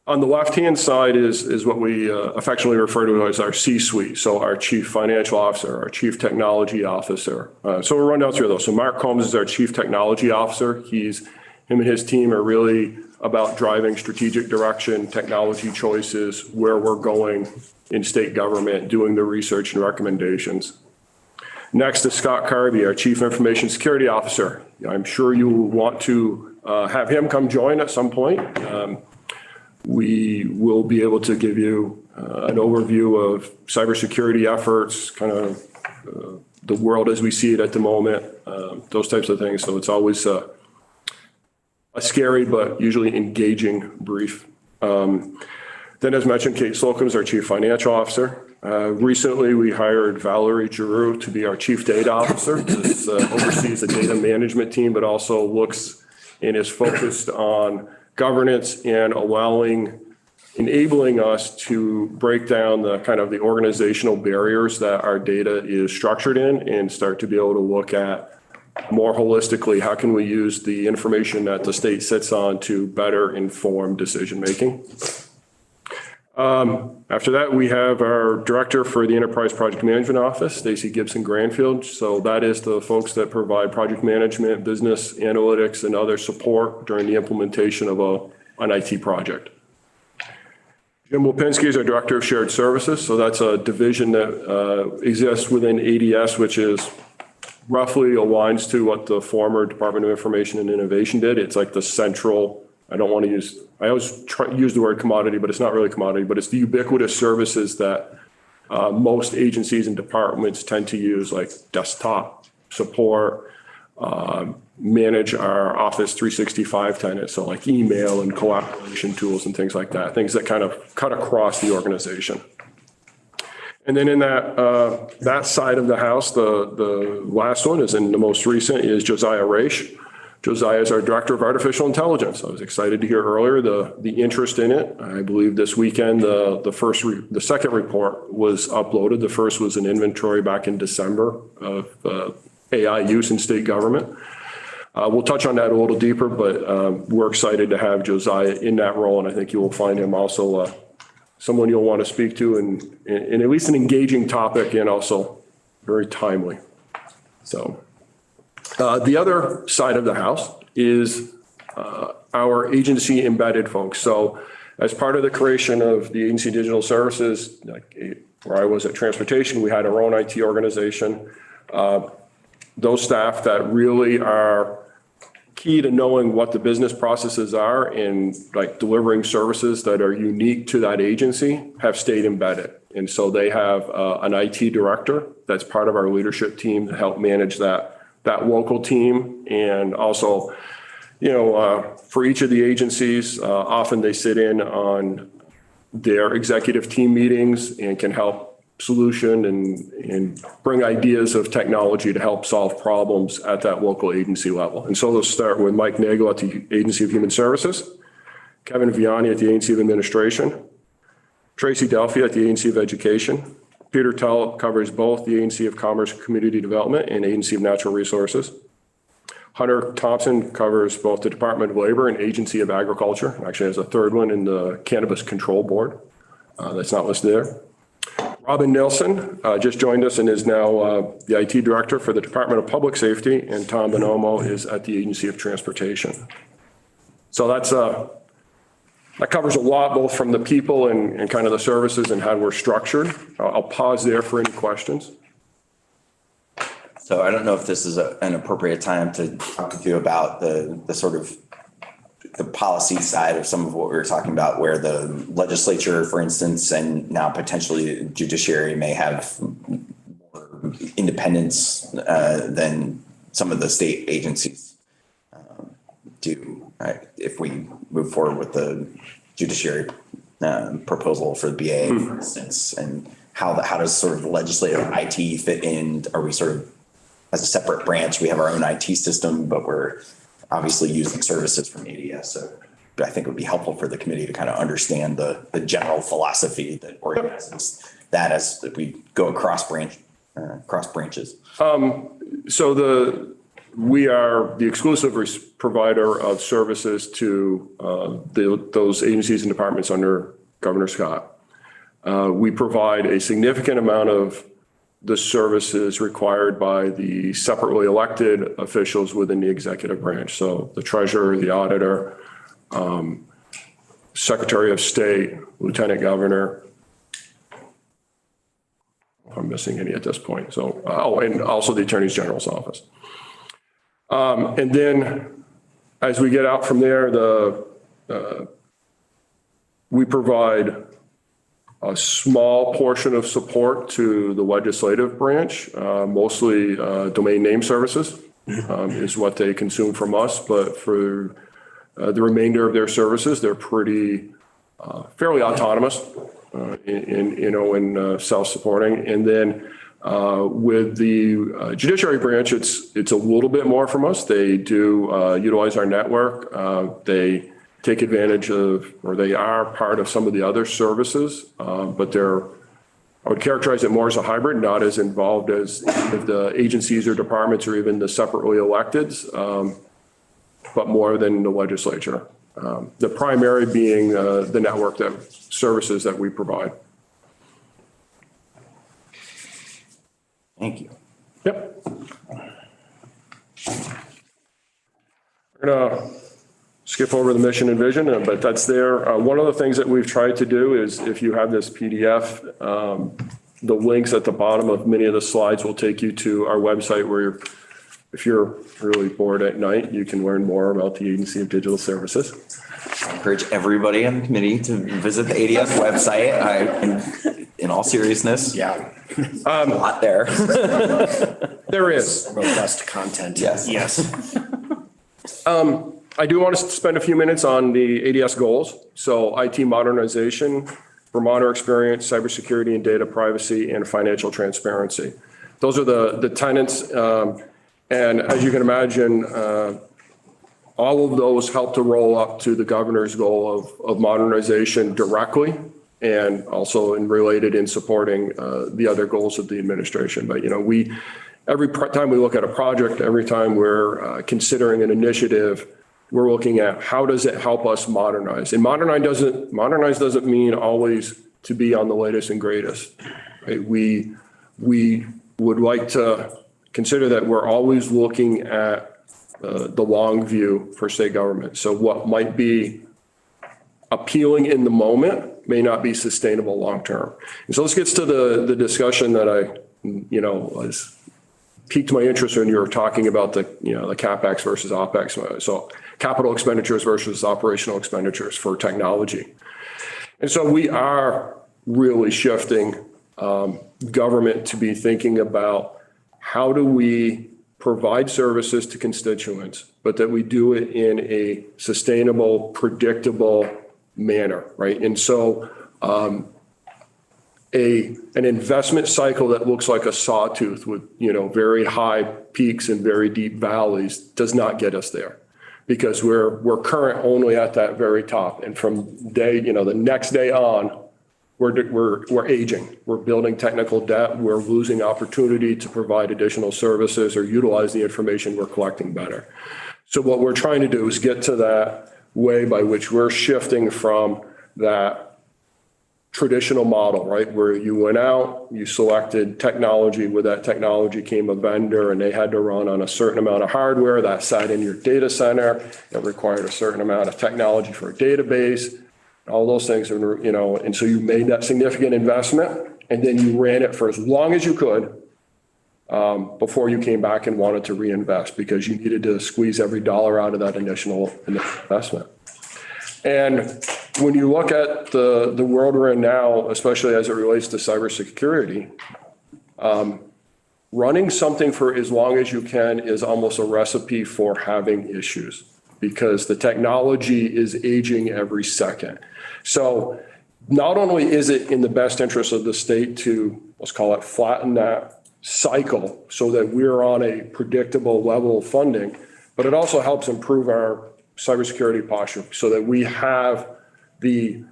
on the left-hand side is what we affectionately refer to as our C-suite. So our chief financial officer, our chief technology officer. So we'll run down through those. So Mark Combs is our chief technology officer. Him and his team are really about driving strategic direction, technology choices, where we're going in state government, doing the research and recommendations. Next is Scott Carby, our chief information security officer. I'm sure you will want to have him come join at some point. We will be able to give you an overview of cybersecurity efforts, kind of the world as we see it at the moment, those types of things. So it's always a scary but usually engaging brief. Then, as mentioned, Kate Slocum is our chief financial officer. Recently, we hired Valerie Giroux to be our chief data officer. This oversees the data management team, but also looks and is focused on governance and enabling us to break down the kind of the organizational barriers that our data is structured in and start to be able to look at more holistically, how can we use the information that the state sits on to better inform decision making. After that, we have our director for the Enterprise Project Management Office, Stacy Gibson Granfield. So that is the folks that provide project management, business analytics, and other support during the implementation of an IT project. Jim Lipinski is our Director of Shared Services. So that's a division that exists within ADS, which is roughly aligns to what the former Department of Information and Innovation did. It's like the central, I always use the word commodity, but it's not really commodity, but it's the ubiquitous services that most agencies and departments tend to use, like desktop support, manage our Office 365 tenants, so like email and collaboration tools and things like that, things that kind of cut across the organization. And then in that side of the house, the last one is, and the most recent, is Josiah Raish. Josiah is our Director of Artificial Intelligence. I was excited to hear earlier the interest in it. I believe this weekend, the second report was uploaded. The first was an inventory back in December of AI use in state government. We'll touch on that a little deeper, but we're excited to have Josiah in that role, and I think you will find him also someone you'll want to speak to, and at least an engaging topic, and also very timely. So the other side of the house is our agency embedded folks. So as part of the creation of the Agency Digital Services, where I was at Transportation, we had our own IT organization. Those staff that really are key to knowing what the business processes are and like delivering services that are unique to that agency have stayed embedded. And so they have an IT director that's part of our leadership team to help manage that local team. And also, for each of the agencies, often they sit in on their executive team meetings and can help solution and bring ideas of technology to help solve problems at that local agency level. And so let's start with Mike Nagel at the Agency of Human Services, Kevin Vianney at the Agency of Administration, Tracy Delphi at the Agency of Education, Peter Tell covers both the Agency of Commerce and Community Development and Agency of Natural Resources. Hunter Thompson covers both the Department of Labor and Agency of Agriculture. Actually has a third one in the Cannabis Control Board that's not listed there. Robin Nilsson just joined us and is now the IT Director for the Department of Public Safety, and Tom Bonomo is at the Agency of Transportation. So that covers a lot, both from the people and kind of the services and how we're structured. I'll pause there for any questions.
So I don't know if this is an appropriate time to talk to you about the sort of the policy side of some of what we were talking about, where the legislature, for instance, and now potentially the judiciary may have more independence than some of the state agencies do. If we move forward with the judiciary proposal for the BA, for instance, and how does sort of the legislative IT fit in? Are we sort of, as a separate branch, we have our own IT system, but we're obviously using services from ADS. So I think it would be helpful for the committee to kind of understand the general philosophy that organizes that as we go across branches.
So we are the exclusive provider of services to those agencies and departments under Governor Scott. We provide a significant amount of the services required by the separately elected officials within the executive branch. So the treasurer, the auditor, Secretary of State, Lieutenant Governor. If I'm missing any at this point. So, and also the Attorney General's office. And then as we get out from there, we provide a small portion of support to the legislative branch, mostly domain name services is what they consume from us. But for the remainder of their services, they're pretty fairly autonomous in self-supporting. And then with the judiciary branch, it's a little bit more from us. They do utilize our network. They take advantage of, or they are part of some of the other services, but I would characterize it more as a hybrid, not as involved as the agencies or departments or even the separately electeds, but more than the legislature. The primary being the network services that we provide.
Thank you.
Yep. We're gonna skip over the mission and vision, but that's there. One of the things that we've tried to do is, if you have this PDF, the links at the bottom of many of the slides will take you to our website where if you're really bored at night, you can learn more about the Agency of Digital Services.
I encourage everybody on the committee to visit the ADS website. In all seriousness.
Yeah.
A lot there.
There is.
Robust content.
Yes.
Yes.
I do want to spend a few minutes on the ADS goals. So IT modernization, Vermonter experience, cybersecurity and data privacy, and financial transparency. Those are the tenets. And as you can imagine, all of those help to roll up to the governor's goal of modernization directly, and also related in supporting the other goals of the administration. But, every time we look at a project, every time we're considering an initiative, we're looking at how does it help us modernize? And modernize doesn't mean always to be on the latest and greatest. Right? We would like to consider that we're always looking at the long view for state government. So what might be appealing in the moment may not be sustainable long-term. And so this gets to the discussion that was piqued my interest when you were talking about the CapEx versus OpEx. So capital expenditures versus operational expenditures for technology. And so we are really shifting government to be thinking about how do we provide services to constituents, but that we do it in a sustainable, predictable manner, right? And so an investment cycle that looks like a sawtooth with, very high peaks and very deep valleys does not get us there, because we're current only at that very top. And from the next day on, we're aging, we're building technical debt, we're losing opportunity to provide additional services or utilize the information we're collecting better. So what we're trying to do is get to that way by which we're shifting from that traditional model, right? Where you went out, you selected technology, with that technology came a vendor and they had to run on a certain amount of hardware that sat in your data center. It required a certain amount of technology for a database, all those things, and so you made that significant investment and then you ran it for as long as you could before you came back and wanted to reinvest, because you needed to squeeze every dollar out of that initial investment. And when you look at the world we're in now, especially as it relates to cybersecurity, running something for as long as you can is almost a recipe for having issues, because the technology is aging every second. So not only is it in the best interest of the state to, let's call it, flatten that cycle so that we're on a predictable level of funding, but it also helps improve our cybersecurity posture so that we have the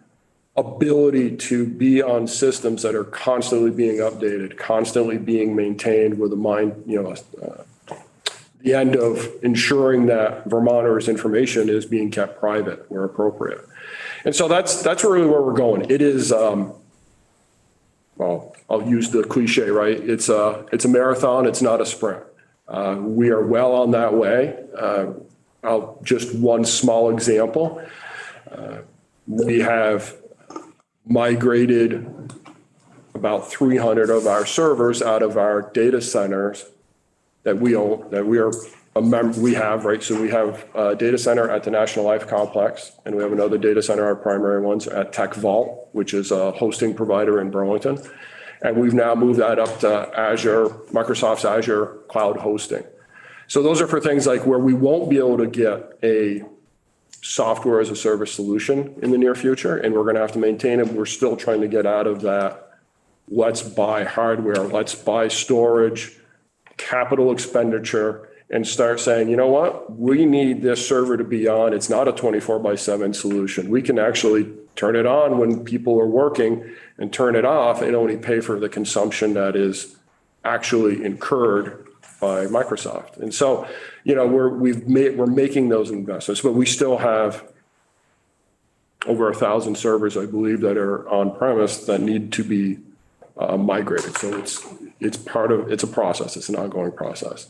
ability to be on systems that are constantly being updated, constantly being maintained with a mind, the end of ensuring that Vermonters' information is being kept private where appropriate. And so that's really where we're going. It is, well, I'll use the cliche, right? It's a marathon, it's not a sprint. We are well on that way. Just one small example. We have migrated about 300 of our servers out of our data centers that we own, that we have, right? So we have a data center at the National Life Complex, and we have another data center, our primary ones, at Tech Vault, which is a hosting provider in Burlington. And we've now moved that up to Azure, Microsoft's Azure cloud hosting. So those are for things like where we won't be able to get a software as a service solution in the near future, and we're going to have to maintain it. We're still trying to get out of that. Let's buy hardware, let's buy storage, capital expenditure, and start saying, you know what, we need this server to be on. It's not a 24/7 solution. We can actually turn it on when people are working and turn it off and only pay for the consumption that is actually incurred by Microsoft. And so, we're making those investments, but we still have over 1,000 servers, I believe, that are on premise that need to be migrated. So it's a process. It's an ongoing process.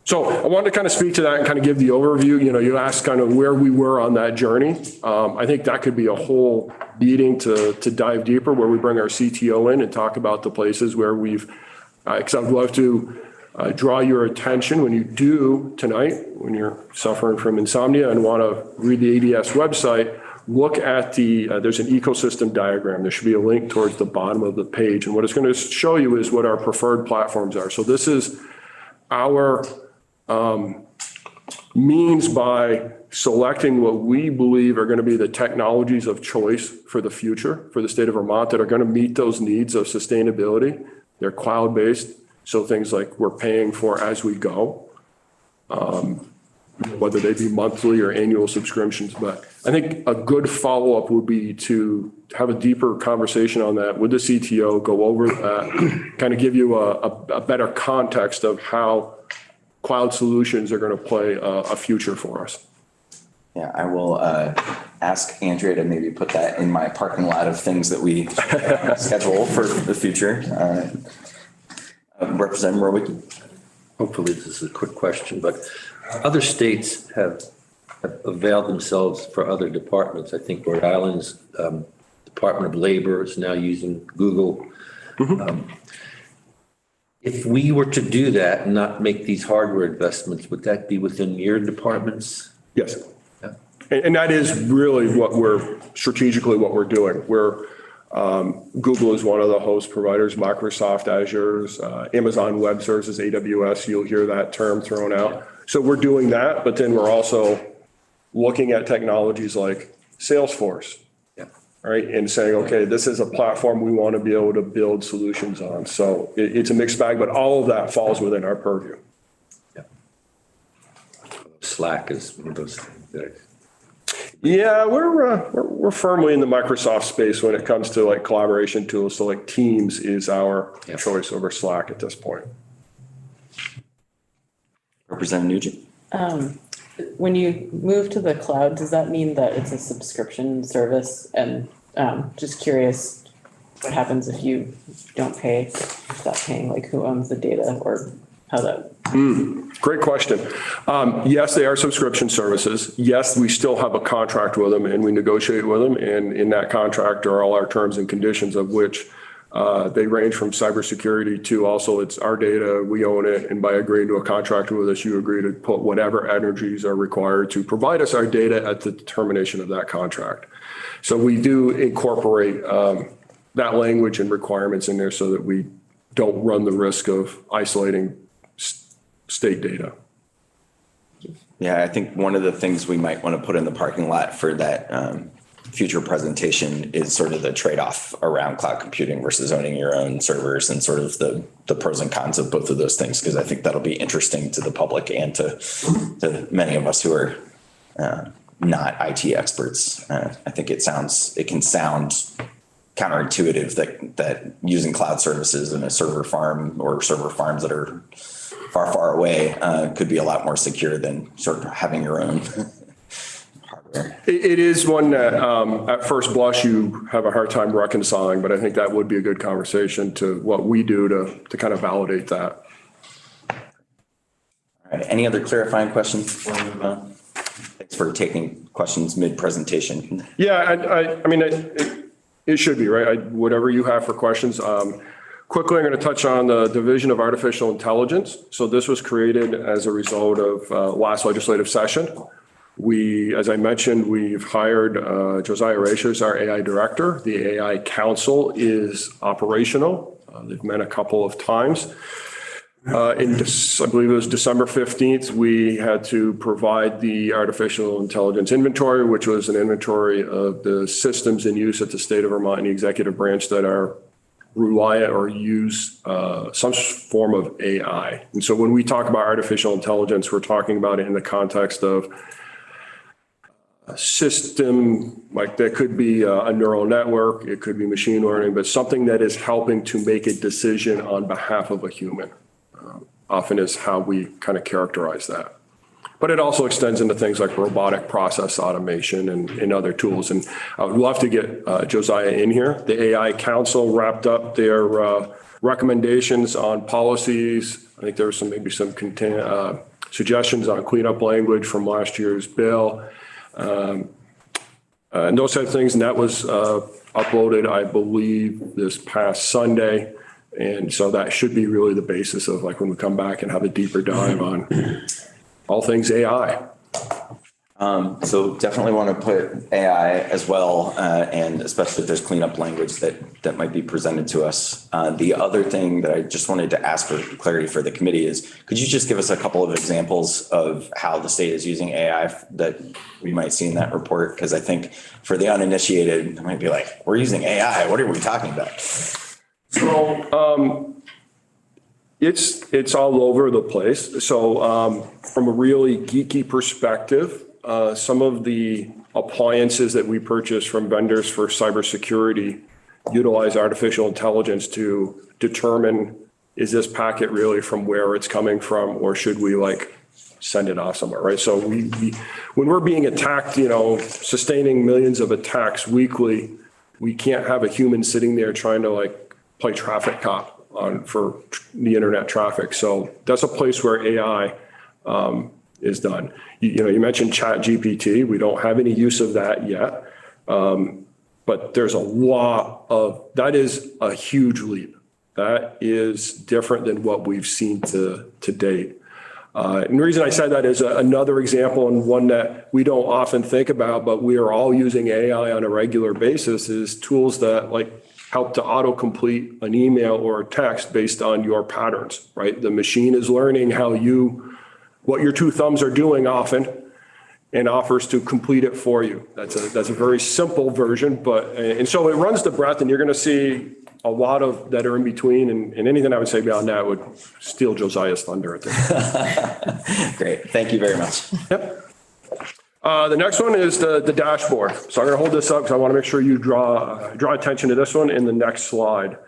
So I wanted to kind of speak to that and kind of give the overview. You asked kind of where we were on that journey. I think that could be a whole meeting to dive deeper, where we bring our CTO in and talk about the places where because I'd love to draw your attention when you do tonight, when you're suffering from insomnia and want to read the ADS website, look at there's an ecosystem diagram. There should be a link towards the bottom of the page. And what it's going to show you is what our preferred platforms are. So this is our means by selecting what we believe are going to be the technologies of choice for the future for the state of Vermont that are going to meet those needs of sustainability. They're cloud-based, so things like we're paying for as we go, whether they be monthly or annual subscriptions. But I think a good follow-up would be to have a deeper conversation on that with the CTO, go over that, kind of give you a better context of how cloud solutions are going to play a future for us.
Yeah, I will ask Andrea to maybe put that in my parking lot of things that we schedule for the future. Representative Rowicki.
Hopefully this is a quick question, but other states have availed themselves for other departments. I think Rhode Island's Department of Labor is now using Google. If we were to do that and not make these hardware investments, would that be within your departments?
Yes. Yeah. And that is really strategically what we're doing. Google is one of the host providers, Microsoft Azure's, Amazon Web Services, AWS, you'll hear that term thrown out. So we're doing that, but then we're also looking at technologies like Salesforce. Right, and saying, okay, this is a platform we want to be able to build solutions on. So it's a mixed bag, but all of that falls within our purview.
Yeah. Slack is one of those things.
Yeah, we're firmly in the Microsoft space when it comes to like collaboration tools. So like Teams is our choice over Slack at this point.
Representative Nugent.
When you move to the cloud, does that mean that it's a subscription service? And just curious, what happens if you don't pay, stop paying, like who owns the data or how that?
Great question. Yes, they are subscription services. Yes, we still have a contract with them and we negotiate with them. And in that contract are all our terms and conditions, of which they range from cybersecurity to also it's our data, we own it. And by agreeing to a contract with us, you agree to put whatever energies are required to provide us our data at the termination of that contract. So we do incorporate that language and requirements in there so that we don't run the risk of isolating state data.
Yeah, I think one of the things we might want to put in the parking lot for that future presentation is sort of the trade-off around cloud computing versus owning your own servers and sort of the pros and cons of both of those things, because I think that'll be interesting to the public and to many of us who are not IT experts. I think it can sound counterintuitive that using cloud services in a server farm or server farms that are far, far away could be a lot more secure than sort of having your own hardware.
It is one that at first blush you have a hard time reconciling, but I think that would be a good conversation to what we do to kind of validate that.
All right. Any other clarifying questions before we move on? Thanks for taking questions mid-presentation.
Yeah, I mean, it should be, right? Whatever you have for questions. Quickly, I'm going to touch on the Division of Artificial Intelligence. So this was created as a result of last legislative session. As I mentioned, we've hired Josiah Rasher as our AI director. The AI Council is operational. They've met a couple of times. I believe it was December 15th, we had to provide the artificial intelligence inventory, which was an inventory of the systems in use at the state of Vermont and the executive branch that are reliant or use some form of AI. And so when we talk about artificial intelligence, we're talking about it in the context of a system, like that could be a neural network, it could be machine learning, but something that is helping to make a decision on behalf of a human. Often is how we kind of characterize that. but it also extends into things like robotic process automation and other tools. And I would love to get Josiah in here. The AI Council wrapped up their recommendations on policies. I think there were maybe some suggestions on cleanup language from last year's bill. And those type of things. And that was uploaded, I believe, this past Sunday. And so that should be really the basis of like when we come back and have a deeper dive on all things AI.
So definitely want to put AI as well, and especially if there's cleanup language that might be presented to us. The other thing that I just wanted to ask for clarity for the committee is, could you just give us a couple of examples of how the state is using AI that we might see in that report? Because I think for the uninitiated, they might be like, we're using AI. What are we talking about?
So it's all over the place. So from a really geeky perspective, some of the appliances that we purchase from vendors for cybersecurity utilize artificial intelligence to determine, is this packet really from where it's coming from, or should we like send it off somewhere, right? So we when we're being attacked, sustaining millions of attacks weekly, we can't have a human sitting there trying to like play traffic cop for the internet traffic. So that's a place where AI is done. You mentioned ChatGPT. We don't have any use of that yet. But there's a lot of, that is a huge leap. That is different than what we've seen to date. And the reason I said that is another example, and one that we don't often think about, but we are all using AI on a regular basis, is tools that like help to autocomplete an email or a text based on your patterns, right? The machine is learning what your two thumbs are doing often and offers to complete it for you. That's a very simple version, and so it runs the breadth, and you're going to see a lot of that are in between, and anything I would say beyond that would steal Josiah's thunder at this.
Great. Thank you very much.
Yep. The next one is the dashboard. So I'm going to hold this up because I want to make sure you draw attention to this one in the next slide.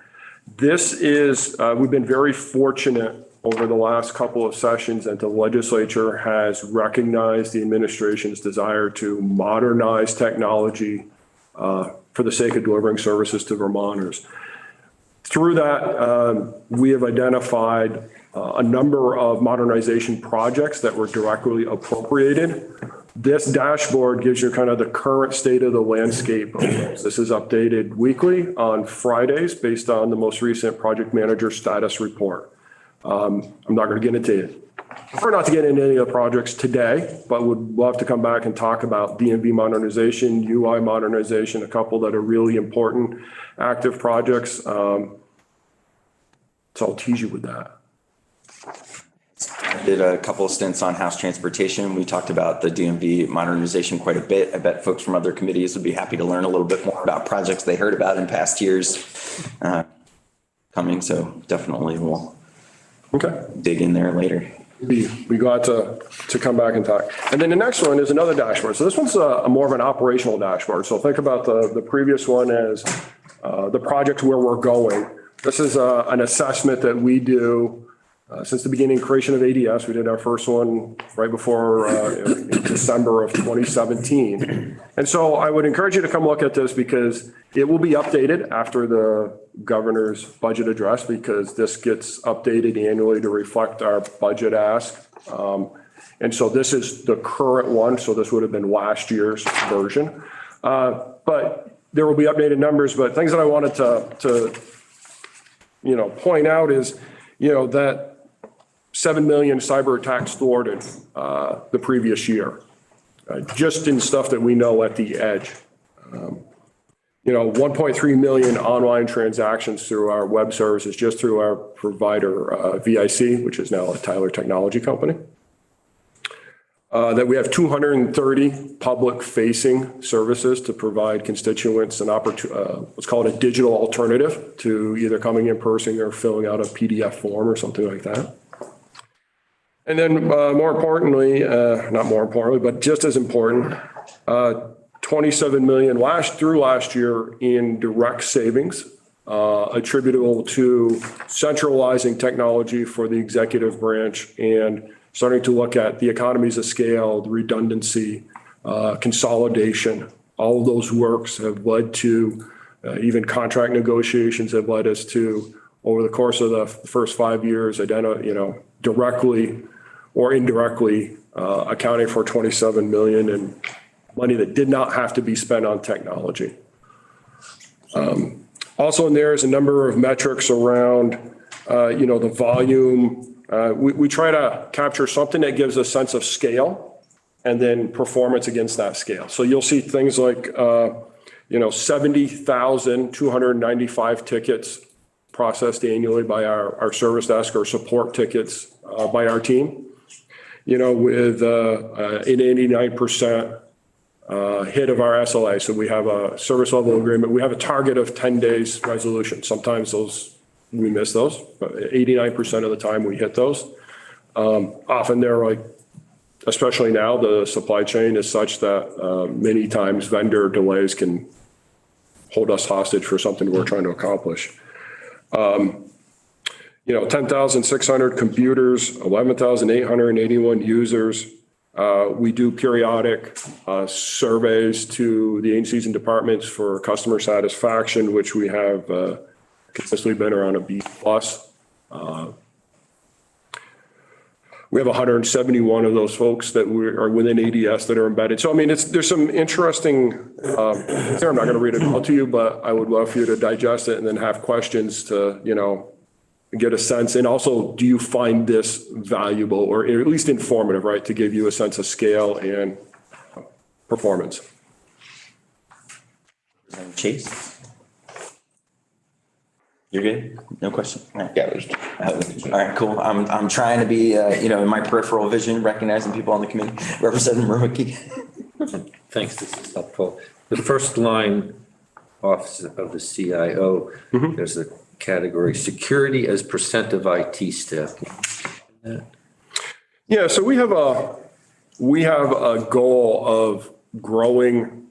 This is, we've been very fortunate over the last couple of sessions that the legislature has recognized the administration's desire to modernize technology for the sake of delivering services to Vermonters. Through that, we have identified a number of modernization projects that were directly appropriated. This dashboard gives you kind of the current state of the landscape. This is updated weekly on Fridays based on the most recent project manager status report. I'm not going to get into it. I prefer not to get into any of the projects today, but would love to come back and talk about DMV modernization, UI modernization, a couple that are really important active projects. So I'll tease you with that.
I did a couple of stints on House Transportation. We talked about the DMV modernization quite a bit. I bet folks from other committees would be happy to learn a little bit more about projects they heard about in past years coming. So definitely we'll dig in there later.
Be glad to come back and talk. And then the next one is another dashboard. So this one's a more of an operational dashboard. So think about the previous one as the project where we're going. This is an assessment that we do since the beginning creation of ADS. We did our first one right before in December of 2017. And so I would encourage you to come look at this because it will be updated after the governor's budget address, because this gets updated annually to reflect our budget ask. And so this is the current one. So this would have been last year's version. But there will be updated numbers. But things that I wanted to point out is, that 7 million cyber attacks thwarted the previous year, just in stuff that we know at the edge. 1.3 million online transactions through our web services, just through our provider, VIC, which is now a Tyler Technology company. That we have 230 public-facing services to provide constituents an what's called a digital alternative to either coming in person or filling out a PDF form or something like that. And then more importantly, not more importantly, but just as important, 27 million through last year in direct savings attributable to centralizing technology for the executive branch and starting to look at the economies of scale, the redundancy, consolidation. All of those works have led to, even contract negotiations have led us to, over the course of the first 5 years, directly or indirectly accounting for 27 million in money that did not have to be spent on technology. Also in there is a number of metrics around, the volume. We try to capture something that gives a sense of scale and then performance against that scale. So you'll see things like, 70,295 tickets processed annually by our service desk or support tickets by our team, with an 89% hit of our SLA. So we have a service level agreement. We have a target of 10 days resolution. Sometimes we miss those, but 89% of the time we hit those. Often they're especially now, the supply chain is such that many times vendor delays can hold us hostage for something we're trying to accomplish. 10,600 computers, 11,881 users. We do periodic surveys to the agencies and departments for customer satisfaction, which we have consistently been around a B+. We have 171 of those folks that are within ADS that are embedded. So, there's some interesting, I'm not going to read it all to you, but I would love for you to digest it and then have questions to, get a sense. And also, do you find this valuable or at least informative, right, to give you a sense of scale and performance?
Chase? You're good? No question? All right.
Yeah.
All right, cool. I'm trying to be, in my peripheral vision, recognizing people on the committee, representing Murphy.
Thanks, this is helpful. The first line, Office of the CIO, there's a category, security as percent of IT staff.
Yeah, so we have a goal of growing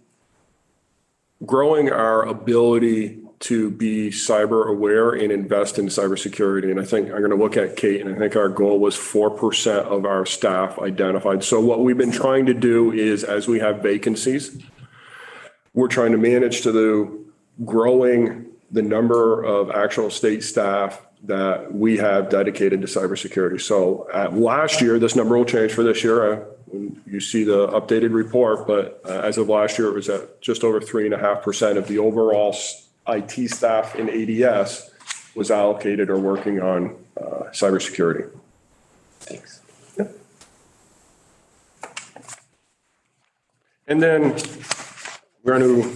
our ability to be cyber aware and invest in cybersecurity. And I think I'm going to look at Kate, and I think our goal was 4% of our staff identified. So what we've been trying to do is, as we have vacancies, we're trying to manage to the growing the number of actual state staff that we have dedicated to cybersecurity. So last year, this number will change for this year. You see the updated report, but as of last year, it was at just over 3.5% of the overall IT staff in ADS was allocated or working on cybersecurity.
Thanks.
Yep. And then we're going to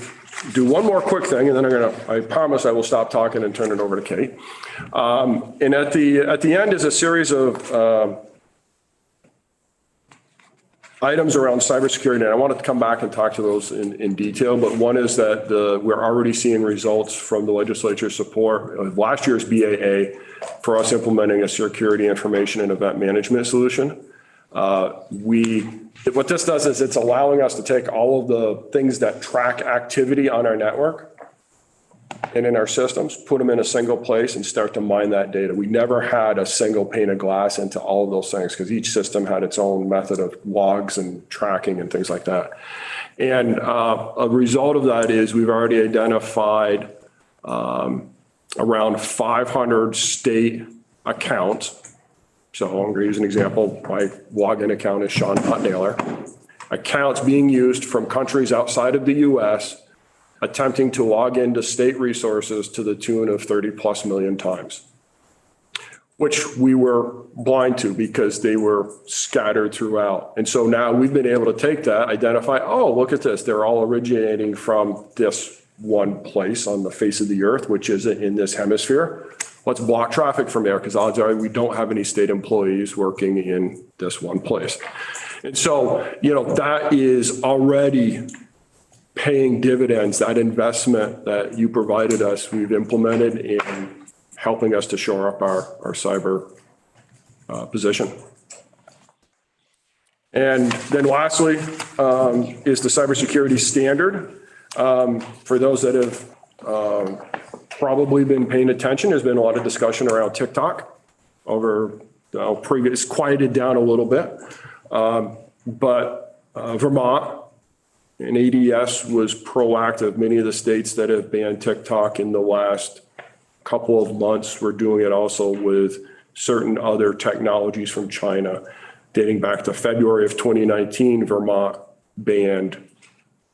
do one more quick thing, and then I promise I will stop talking and turn it over to Kate. And at the end is a series of items around cybersecurity, and I wanted to come back and talk to those in detail, but one is that we're already seeing results from the legislature support of last year's BAA for us implementing a security information and event management solution. What this does is it's allowing us to take all of the things that track activity on our network and in our systems, put them in a single place and start to mine that data. We never had a single pane of glass into all of those things because each system had its own method of logs and tracking and things like that. And a result of that is we've already identified around 500 state accounts. So I'm going to use an example. My login account is Sean Hotnailer. Accounts being used from countries outside of the US attempting to log into state resources to the tune of 30+ million times, which we were blind to because they were scattered throughout. And so now we've been able to take that, identify, oh, look at this. They're all originating from this one place on the face of the earth, which is in this hemisphere. Let's block traffic from there because odds are we don't have any state employees working in this one place. And so, that is already paying dividends. That investment that you provided us, we've implemented in helping us to shore up our cyber position. And then lastly is the cybersecurity standard. For those that have probably been paying attention, there's been a lot of discussion around TikTok over It's quieted down a little bit. But Vermont and ADS was proactive. Many of the states that have banned TikTok in the last couple of months were doing it also with certain other technologies from China. Dating back to February of 2019, Vermont banned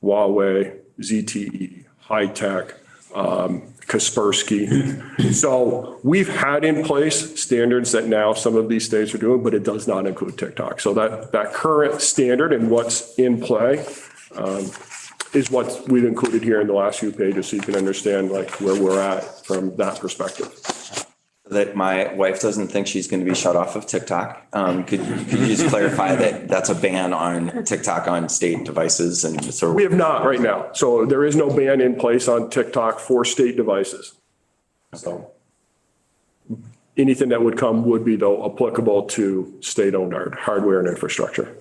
Huawei, ZTE, High Tech, Kaspersky. So we've had in place standards that now some of these states are doing, but it does not include TikTok. So that current standard and what's in play is what we've included here in the last few pages, so you can understand like where we're at from that perspective.
That my wife doesn't think she's going to be shut off of TikTok. Could you just clarify that that's a ban on TikTok on state devices? And so
we have not right now. So there is no ban in place on TikTok for state devices. So anything that would come would be though applicable to state-owned hardware and infrastructure.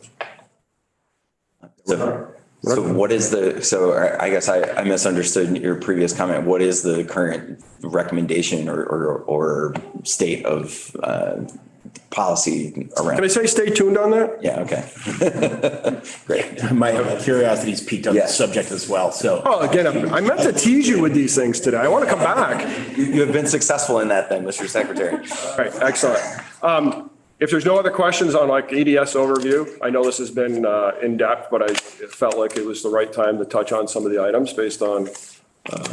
So what is so I guess I misunderstood your previous comment. What is the current recommendation or state of policy around?
Can I say stay tuned on that?
Yeah, okay. Great.
My curiosity's piqued on the subject as well, so.
Oh, again, I meant to tease you with these things today. I want to come back.
You have been successful in that then, Mr. Secretary.
All right, excellent. If there's no other questions on like ADS overview, I know this has been in depth, but I felt like it was the right time to touch on some of the items based on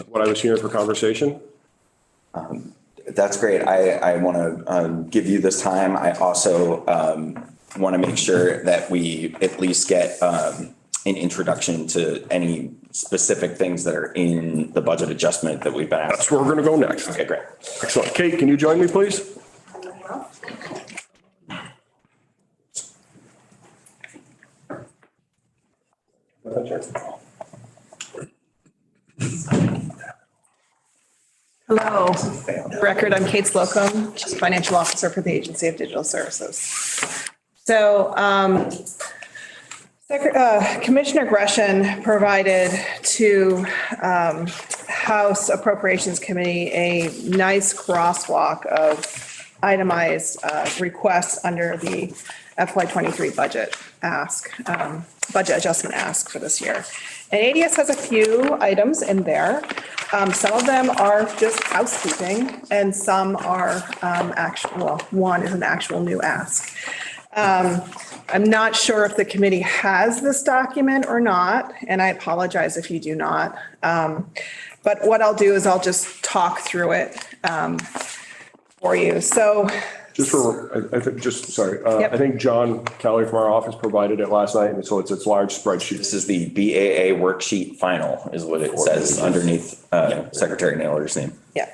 what I was hearing for conversation.
That's great. I want to give you this time. I also want to make sure that we at least get an introduction to any specific things that are in the budget adjustment that we've been asked.
That's where we're going to go next.
Okay, great.
Excellent. Kate, can you join me, please?
Hello. For the record, I'm Kate Slocum, Chief Financial Officer for the Agency of Digital Services. So Commissioner Gresham provided to House Appropriations Committee a nice crosswalk of itemized requests under the FY23 budget budget adjustment ask for this year. And ADS has a few items in there. Some of them are just housekeeping and some are one is an actual new ask. I'm not sure if the committee has this document or not, and I apologize if you do not. But what I'll do is I'll just talk through it for you. So
just for,
Yep.
I think John Kelly from our office provided it last night, and so it's large spreadsheet.
This is the BAA worksheet final is what it says underneath Secretary Naylor's name.
Yeah.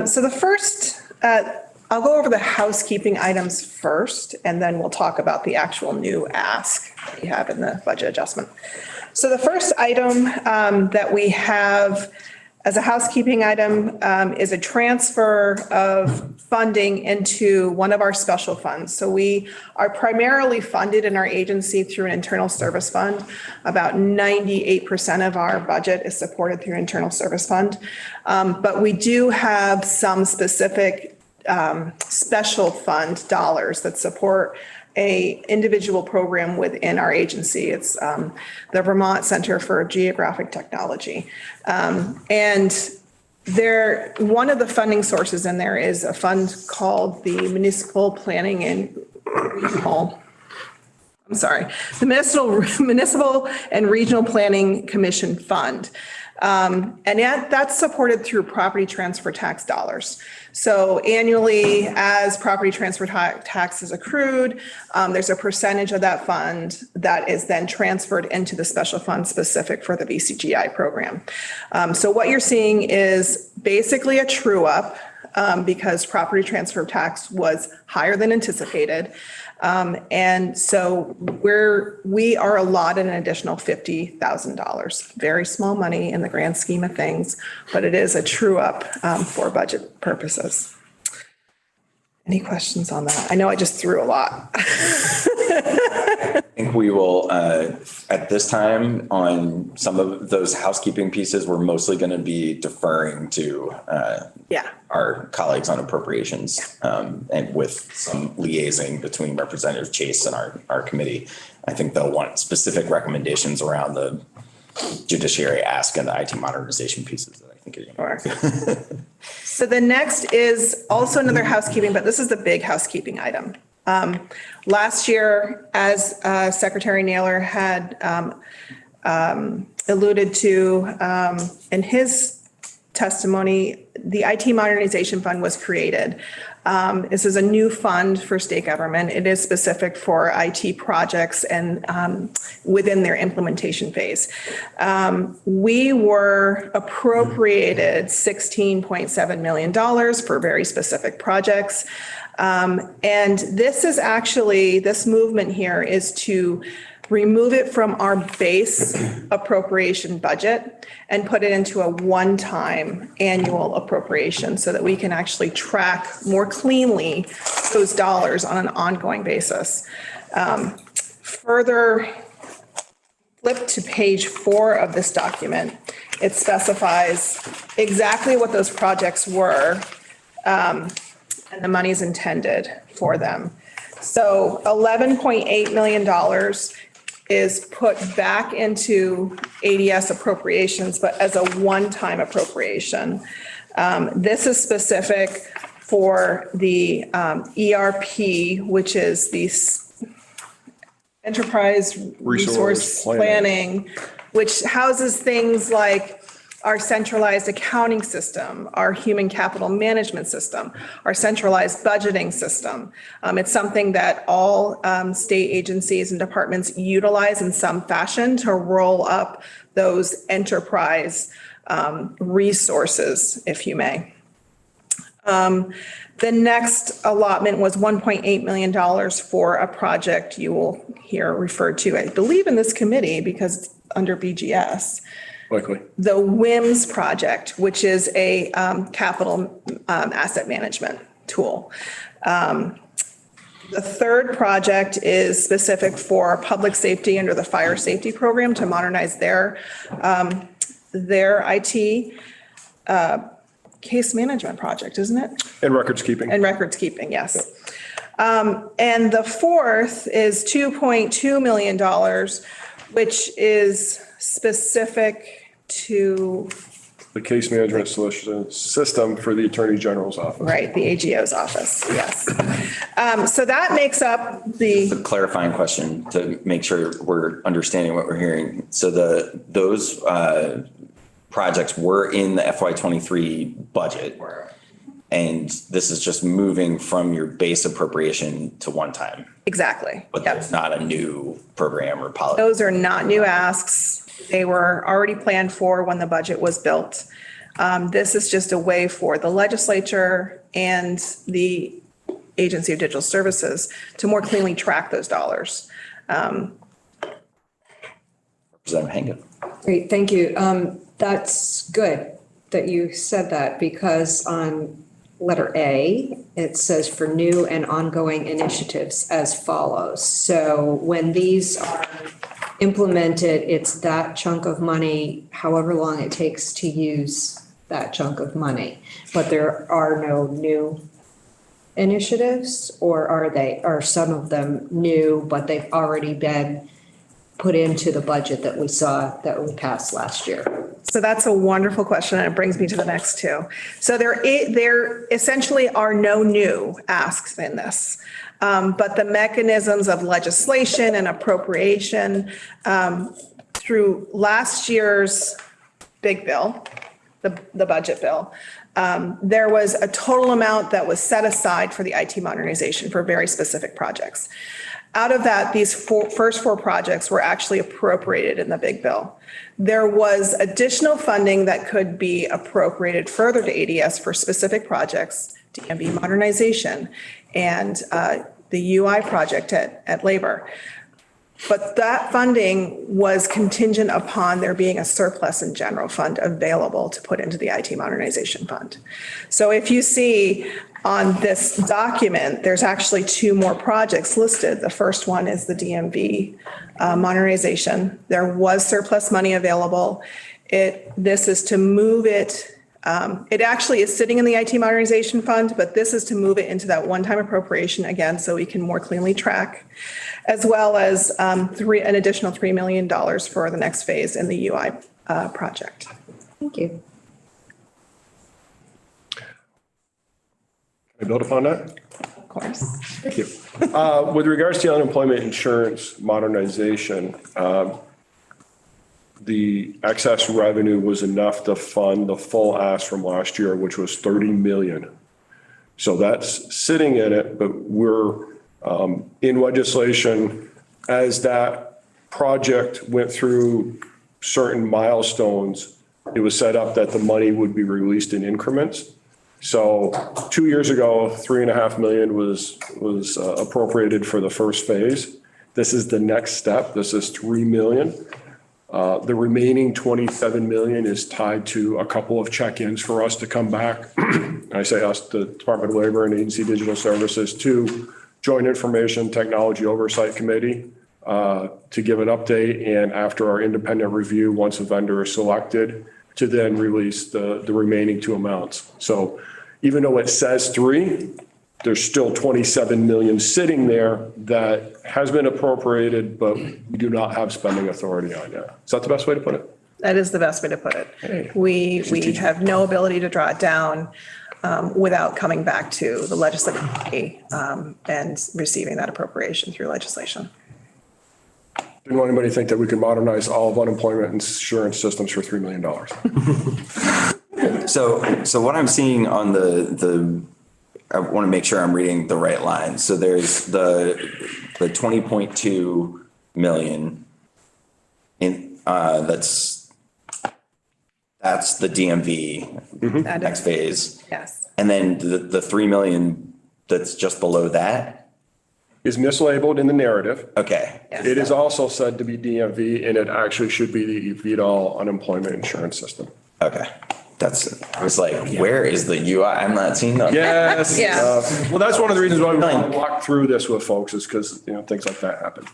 So the first, I'll go over the housekeeping items first, and then we'll talk about the actual new ask that we have in the budget adjustment. So the first item that we have as a housekeeping item is a transfer of funding into one of our special funds. So we are primarily funded in our agency through an internal service fund. About 98% of our budget is supported through internal service fund. But we do have some specific special fund dollars that support a individual program within our agency. It's the Vermont Center for Geographic Technology. And one of the funding sources in there is a fund called the Municipal Planning and Regional, the Municipal and Regional Planning Commission Fund. And that's supported through property transfer tax dollars. So annually, as property transfer tax is accrued, there's a percentage of that fund that is then transferred into the special fund specific for the VCGI program. So what you're seeing is basically a true up because property transfer tax was higher than anticipated. And so we are allotted an additional $50,000. Very small money in the grand scheme of things, but it is a true up for budget purposes. Any questions on that? I know I just threw a lot.
think we will, at this time, on some of those housekeeping pieces, we're mostly going to be deferring to our colleagues on appropriations, and with some liaising between Representative Chase and our committee. I think they'll want specific recommendations around the judiciary ask and the IT modernization pieces that I think are going to.
So the next is also another housekeeping, but this is the big housekeeping item. Last year, as Secretary Naylor had alluded to in his testimony, the IT Modernization Fund was created. This is a new fund for state government. It is specific for IT projects and within their implementation phase. We were appropriated $16.7 million for very specific projects. And this is actually, this movement here is to remove it from our base appropriation budget and put it into a one-time annual appropriation so that we can actually track more cleanly those dollars on an ongoing basis. Further, flip to page 4 of this document. It specifies exactly what those projects were and the monies intended for them. So $11.8 million is put back into ADS appropriations, but as a one-time appropriation. This is specific for the ERP, which is the Enterprise Resource Planning, which houses things like our centralized accounting system, our human capital management system, our centralized budgeting system. It's something that all state agencies and departments utilize in some fashion to roll up those enterprise resources, if you may. The next allotment was $1.8 million for a project you will hear referred to, I believe, in this committee because it's under BGS.
Likely.
The WIMS project, which is a capital asset management tool. The third project is specific for public safety under the fire safety program to modernize their IT case management project, isn't it?
And records keeping.
And records keeping, yes. And the fourth is $2.2 million, which is specific to
The case management solution system for the Attorney General's office.
right, the AGO's office, yes. So that makes up the,
A clarifying question to make sure we're understanding what we're hearing. So those projects were in the FY23 budget. And this is just moving from your base appropriation to one time.
exactly.
But that's not a new program or policy.
Those are not new asks. They were already planned for when the budget was built. This is just a way for the legislature and the Agency of Digital Services to more cleanly track those dollars.
Representative Hankin.
Great, thank you. That's good that you said that because on letter A, it says for new and ongoing initiatives as follows. So when these are implemented, it's that chunk of money, however long it takes to use that chunk of money. But there are no new initiatives, or are some of them new, but they've already been put into the budget that we saw that we passed last year?
So that's a wonderful question, and it brings me to the next two. So there essentially are no new asks in this, but the mechanisms of legislation and appropriation through last year's big bill, the budget bill, there was a total amount that was set aside for the IT modernization for very specific projects. Out of that, these first four projects were actually appropriated in the big bill. There was additional funding that could be appropriated further to ADS for specific projects, DMV modernization, and the UI project at Labor. But that funding was contingent upon there being a surplus in general fund available to put into the IT modernization fund. So if you see on this document, there's actually two more projects listed. The first one is the DMV modernization. There was surplus money available. This is to move it. It actually is sitting in the IT modernization fund, but this is to move it into that one-time appropriation again, so we can more cleanly track, as well as an additional $3 million for the next phase in the UI project.
Thank you.
Can I build upon that?
Of course.
Thank you. With regards to unemployment insurance modernization, the excess revenue was enough to fund the full ask from last year, which was 30 million. So that's sitting in it, but we're in legislation as that project went through certain milestones. It was set up that the money would be released in increments. So 2 years ago, 3.5 million was appropriated for the first phase. This is the next step. This is 3 million. The remaining 27 million is tied to a couple of check-ins for us to come back. I say us, the Department of Labor and Agency Digital Services, to Joint Information Technology Oversight Committee to give an update, and after our independent review, once a vendor is selected, to then release the remaining two amounts. So even though it says 3, there's still 27 million sitting there that has been appropriated, but we do not have spending authority on yet. Is that the best way to put it?
That is the best way to put it.
Hey.
We have no ability to draw it down without coming back to the legislative body and receiving that appropriation through legislation.
Didn't want anybody to think that we could modernize all of unemployment insurance systems for $3 million.
So what I'm seeing on I want to make sure I'm reading the right line. So there's the 20.2 million in that's the DMV next phase.
Yes.
And then the 3 million that's just below that
is mislabeled in the narrative.
Okay.
It is also said to be DMV, and it actually should be the VDOL unemployment insurance system.
Okay. I was like, where is the UI? I'm not seeing that.
Yes.
Yeah.
Well, that's one of the reasons why we want to walk through this with folks, is because, things like that happen.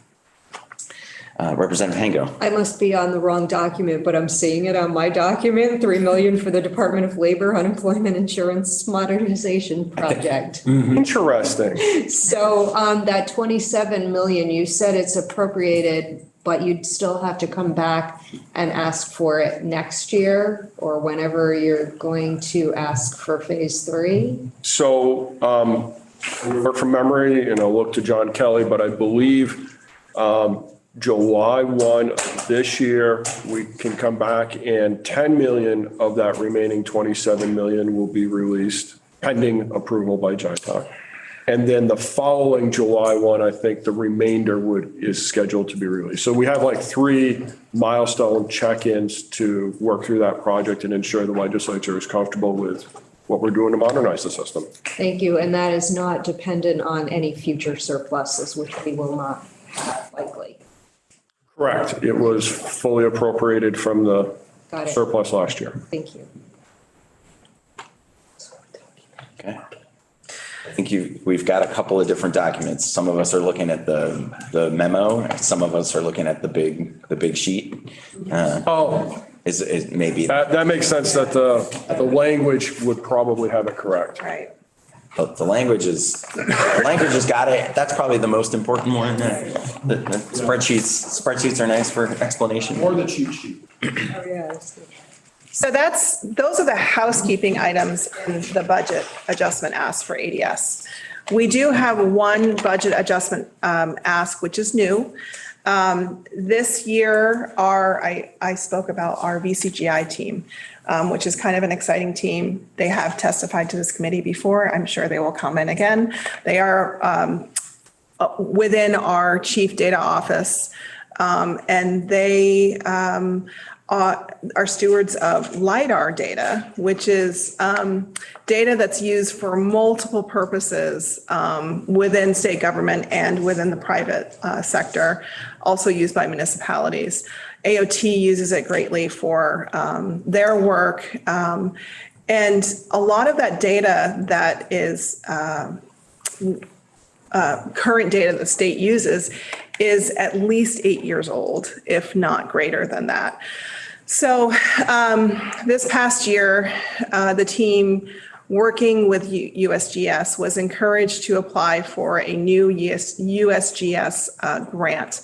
Representative Hango.
I must be on the wrong document, but I'm seeing it on my document, 3 million for the Department of Labor Unemployment Insurance Modernization Project.
Interesting.
So that 27 million, you said it's appropriated, but you'd still have to come back and ask for it next year or whenever you're going to ask for phase 3?
So work from memory, and I'll look to John Kelly, but I believe July 1 of this year, we can come back and 10 million of that remaining 27 million will be released pending approval by JITOC. And then the following July 1, I think the remainder is scheduled to be released. So we have like 3 milestone check-ins to work through that project and ensure the legislature is comfortable with what we're doing to modernize the system.
Thank you. And that is not dependent on any future surpluses, which we will not have likely.
Correct. It was fully appropriated from the
Got it.
surplus last year.
Thank you.
Okay. I think we've got a couple of different documents. Some of us are looking at the memo. Some of us are looking at the big sheet. Is maybe
that makes sense that the language would probably have it correct.
Right.
the language has got it. That's probably the most important one. The spreadsheets are nice for explanation.
Or the cheat sheet.
Oh, yeah.
So those are the housekeeping items in the budget adjustment ask for ADS. We do have one budget adjustment ask, which is new. This year, I spoke about our VCGI team, which is kind of an exciting team. They have testified to this committee before. I'm sure they will come in again. They are within our chief data office. And they are stewards of LiDAR data, which is data that's used for multiple purposes within state government and within the private sector, also used by municipalities. AOT uses it greatly for their work. And a lot of that data that is current data the state uses is at least 8 years old, if not greater than that. So this past year, the team working with USGS was encouraged to apply for a new USGS grant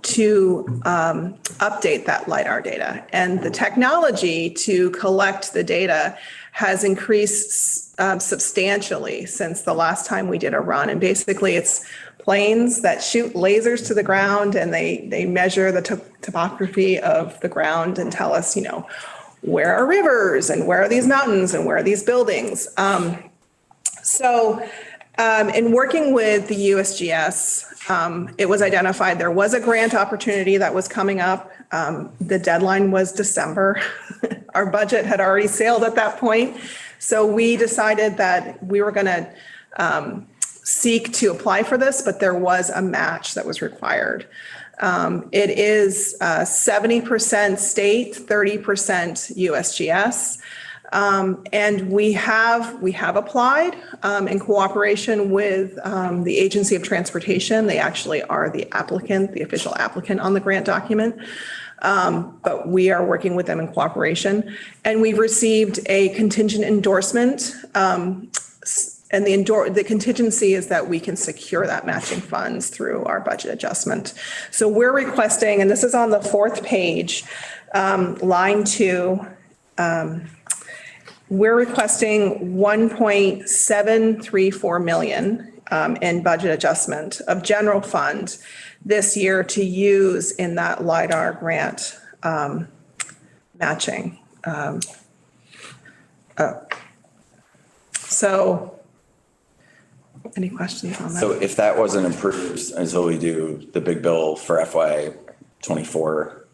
to update that LiDAR data. And the technology to collect the data has increased substantially since the last time we did a run. And basically it's planes that shoot lasers to the ground, and they measure the topography of the ground and tell us, you know, where are rivers and where are these mountains and where are these buildings. In working with the USGS, it was identified there was a grant opportunity that was coming up. The deadline was December. Our budget had already sailed at that point. So we decided that we were going to seek to apply for this, but there was a match that was required. It is 70% state, 30% USGS. And we have applied in cooperation with the Agency of Transportation. They actually are the applicant, the official applicant on the grant document. But we are working with them in cooperation. And we've received a contingent endorsement. And the contingency is that we can secure that matching funds through our budget adjustment. So we're requesting, and this is on the 4th page, line 2, we're requesting 1.734 million in budget adjustment of general fund this year to use in that LiDAR grant matching. So any questions on that?
So if that wasn't approved until we do the big bill for FY '24,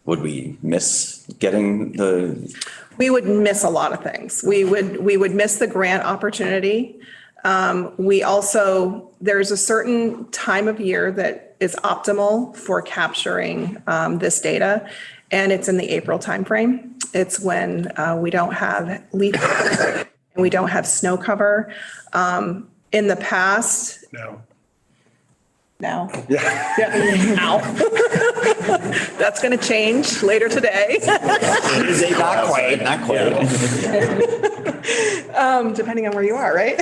would we miss getting the?
We would miss a lot of things. We would miss the grant opportunity. We also, there's a certain time of year that is optimal for capturing this data, and it's in the April timeframe. It's when we don't have leaf and we don't have snow cover. In the past.
No.
Now?
Yeah.
Now. That's going to change later today.
Not quite.
Depending on where you are, right?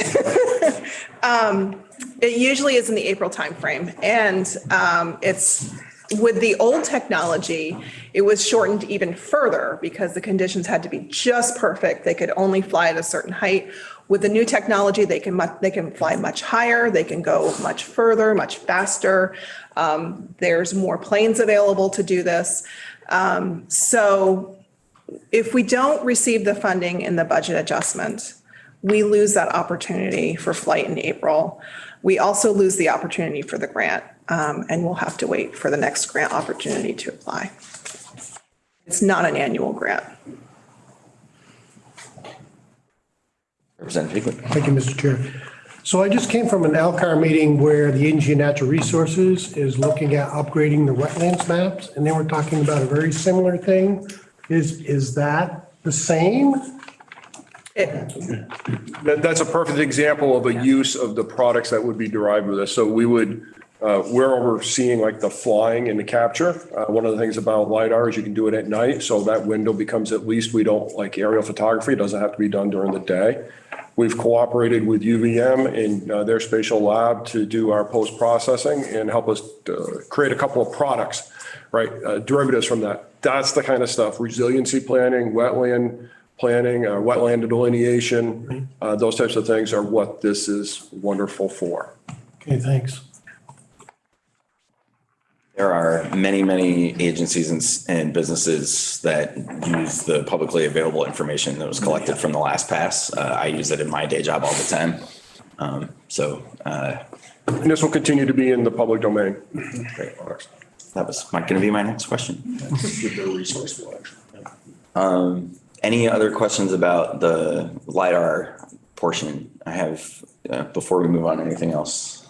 It usually is in the April timeframe, and it's with the old technology, it was shortened even further because the conditions had to be just perfect. They could only fly at a certain height. With the new technology, they can fly much higher. They can go much further, much faster. There's more planes available to do this. So if we don't receive the funding in the budget adjustment, we lose that opportunity for flight in April. We also lose the opportunity for the grant, and we'll have to wait for the next grant opportunity to apply. It's not an annual grant.
Representative Higley.
Thank you, Mr. Chair. So I just came from an ALCAR meeting where the Agency of Natural Resources is looking at upgrading the wetlands maps, and they were talking about a very similar thing. Is that the same?
That's a perfect example of a use of the products that would be derived with this. So we would, we're overseeing like the flying and the capture. One of the things about LiDAR is you can do it at night. So that window becomes, at least we don't like aerial photography. It doesn't have to be done during the day. We've cooperated with UVM in their spatial lab to do our post-processing and help us create a couple of products, right? Derivatives from that. That's the kind of stuff, resiliency planning, wetland planning, wetland delineation, those types of things are what this is wonderful for.
Okay, thanks.
There are many, many agencies and businesses that use the publicly available information that was collected from the last pass. I use it in my day job all the time.
And this will continue to be in the public domain.
Great. That was going to be my next question.
With the resourceful action.
Any other questions about the LiDAR portion? I have, before we move on, anything else?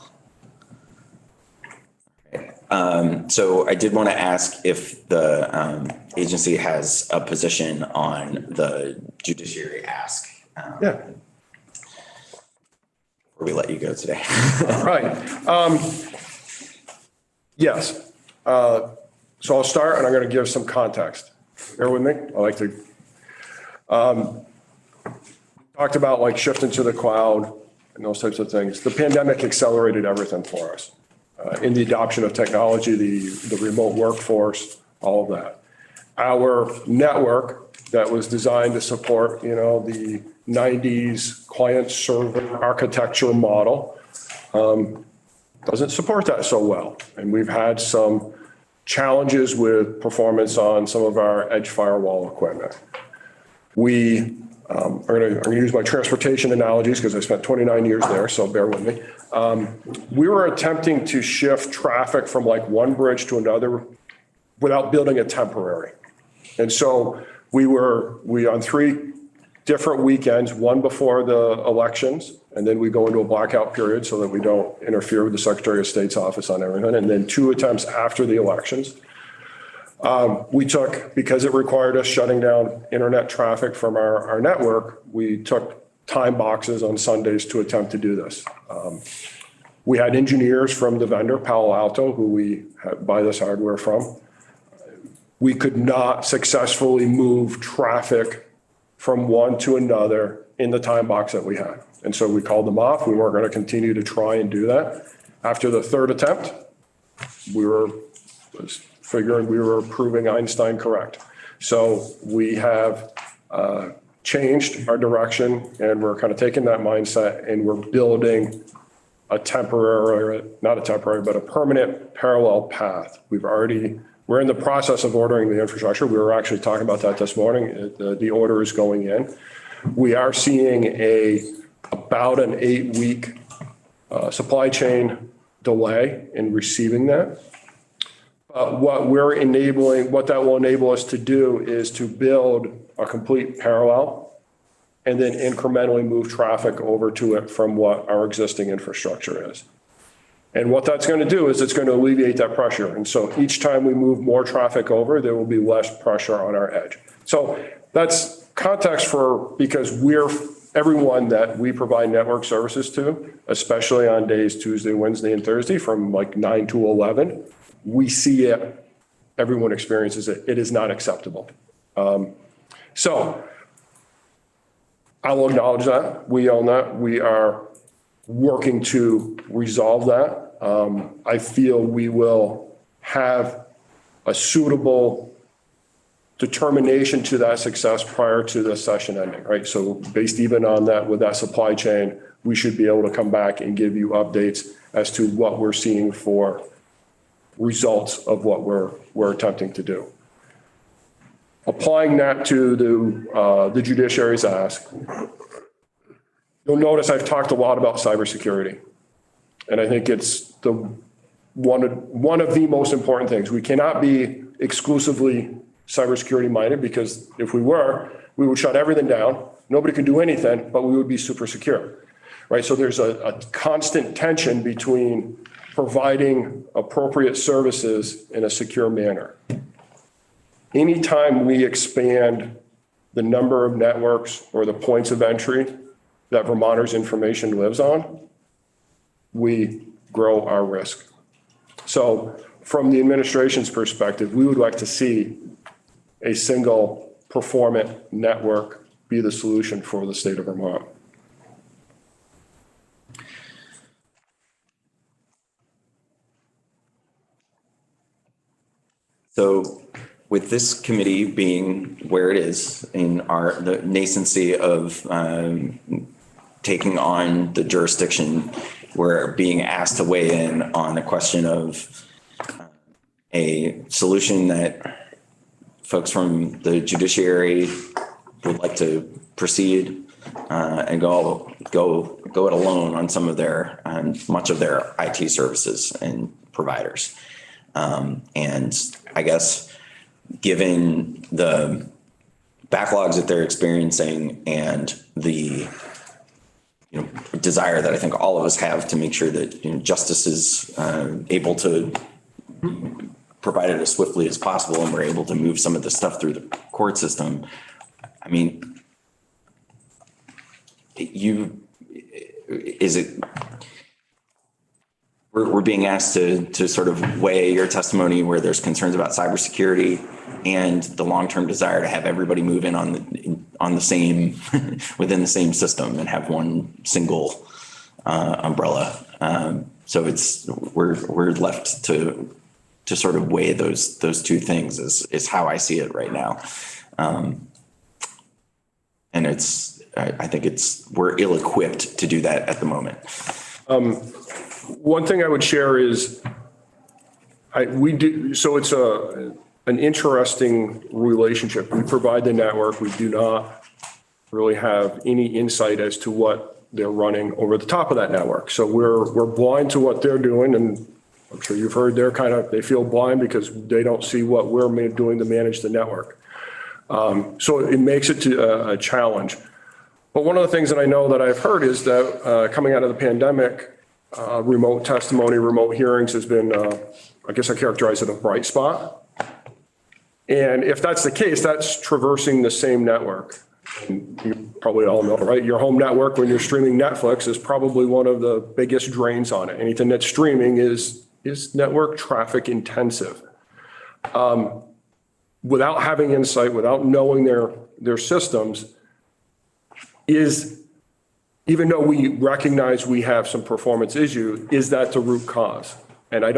So I did want to ask if the agency has a position on the judiciary ask.
Yeah.
Before we let you go today.
Right. Yes. So I'll start and I'm going to give some context. Bear with me. I like to talked about like shifting to the cloud and those types of things. The pandemic accelerated everything for us in the adoption of technology, the remote workforce, all of that. Our network that was designed to support, the 90s client server architecture model doesn't support that so well. And we've had some challenges with performance on some of our edge firewall equipment. We are going to use my transportation analogies because I spent 29 years there, so bear with me. We were attempting to shift traffic from like one bridge to another without building a temporary. And so we on 3 different weekends, one before the elections, and then we go into a blackout period so that we don't interfere with the Secretary of State's office on everything, and then 2 attempts after the elections. We took, because it required us shutting down internet traffic from our network, we took time boxes on Sundays to attempt to do this. We had engineers from the vendor, Palo Alto, who we buy this hardware from. We could not successfully move traffic from one to another in the time box that we had. And so we called them off. We weren't going to continue to try and do that. After the 3rd attempt, we were figuring we were proving Einstein correct. So we have changed our direction, and we're kind of taking that mindset and we're building a temporary, not a temporary, but a permanent parallel path. We're in the process of ordering the infrastructure. We were actually talking about that this morning. The order is going in. We are seeing about an 8-week supply chain delay in receiving that. What that will enable us to do is to build a complete parallel and then incrementally move traffic over to it from what our existing infrastructure is. And what that's going to do is it's going to alleviate that pressure. And so each time we move more traffic over, there will be less pressure on our edge. So that's context because everyone that we provide network services to, especially on days Tuesday, Wednesday, and Thursday from like 9 to 11, we see it, everyone experiences it. It is not acceptable. So I'll acknowledge that. We own that. We are working to resolve that. I feel we will have a suitable determination to that success prior to the session ending, right? So based even on that, with that supply chain, we should be able to come back and give you updates as to what we're seeing for results of what we're attempting to do. Applying that to the judiciary's ask, you'll notice I've talked a lot about cybersecurity. And I think it's one of the most important things. We cannot be exclusively cybersecurity minded, because if we were, we would shut everything down. Nobody could do anything, but we would be super secure, right? So there's a constant tension between providing appropriate services in a secure manner. Anytime we expand the number of networks or the points of entry that Vermonters' information lives on, we grow our risk. So from the administration's perspective, we would like to see a single performant network be the solution for the state of Vermont.
So with this committee being where it is in the nascency of taking on the jurisdiction, we're being asked to weigh in on the question of a solution that folks from the judiciary would like to proceed and go it alone on some of much of their IT services and providers. And I guess given the backlogs that they're experiencing and the desire that I think all of us have to make sure that justice is able to provide it as swiftly as possible, and we're able to move some of the stuff through the court system. I mean, we're being asked to sort of weigh your testimony where there's concerns about cybersecurity and the long-term desire to have everybody move in on the same within the same system and have one single umbrella. So we're left to sort of weigh those two things is how I see it right now. And I think we're ill-equipped to do that at the moment.
One thing I would share is it's an interesting relationship. We provide the network. We do not really have any insight as to what they're running over the top of that network. So we're blind to what they're doing, and I'm sure you've heard they feel blind because they don't see what we're doing to manage the network. So it makes it a challenge. But one of the things that I know that I've heard is that coming out of the pandemic, remote testimony, remote hearings has been, I guess I characterize it a bright spot. And if that's the case, that's traversing the same network. And you probably all know, right? Your home network, when you're streaming Netflix, is probably one of the biggest drains on it. Anything that's streaming is network traffic intensive. Without having insight, without knowing their systems, even though we recognize we have some performance issue, is that the root cause? And I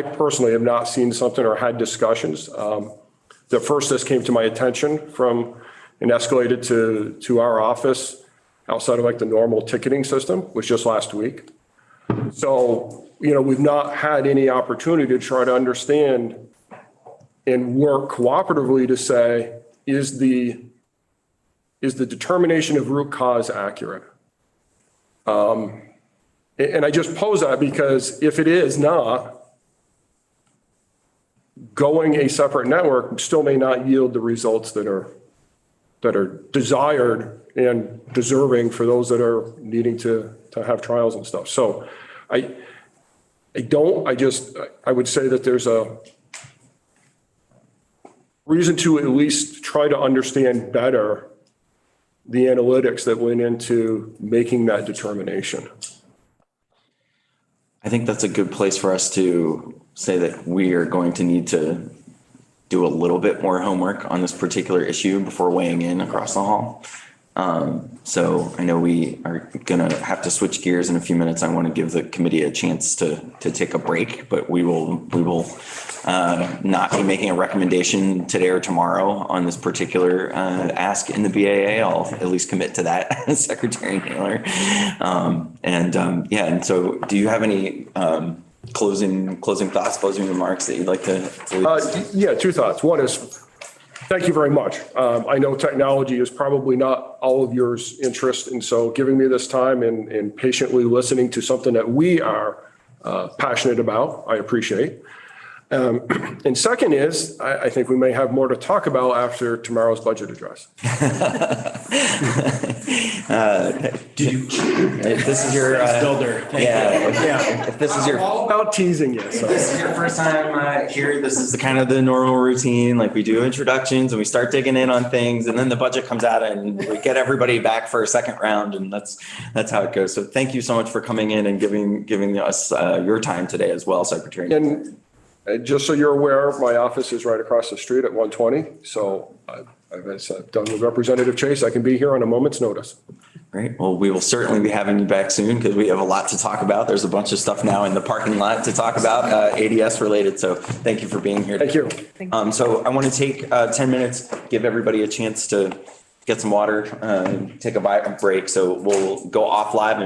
personally have not seen something or had discussions. The first this came to my attention and escalated to our office outside of like the normal ticketing system was just last week. So, we've not had any opportunity to try to understand and work cooperatively to say, is the determination of root cause accurate? And I just pose that because if it is not, going a separate network still may not yield the results that are desired and deserving for those that are needing to have trials and stuff. So I would say that there's a reason to at least try to understand better the analytics that went into making that determination.
I think that's a good place for us to say that we are going to need to do a little bit more homework on this particular issue before weighing in across the hall. So I know we are going to have to switch gears in a few minutes. I want to give the committee a chance to take a break, but we will not be making a recommendation today or tomorrow on this particular ask in the BAA. I'll at least commit to that, Secretary Naylor. And so do you have any closing thoughts, closing remarks that you'd like to leave?
Yeah, two thoughts. One is, thank you very much. I know technology is probably not all of your interest, and so giving me this time and patiently listening to something that we are passionate about, I appreciate. And second is, I think we may have more to talk about after tomorrow's budget address.
If this is your builder, if this is your
all about teasing you.
So. If this is your first time here, this is the normal routine. Like we do introductions and we start digging in on things, and then the budget comes out and we get everybody back for a second round, and that's how it goes. So thank you so much for coming in and giving us your time today as well, Secretary.
And just so you're aware, my office is right across the street at 120. So as I've done with Representative Chase, I can be here on a moment's notice.
Great. Well, we will certainly be having you back soon because we have a lot to talk about. There's a bunch of stuff now in the parking lot to talk about, ADS related. So thank you for being here.
Thank you.
So I want to take 10 minutes, give everybody a chance to get some water, take a break. So we'll go off live and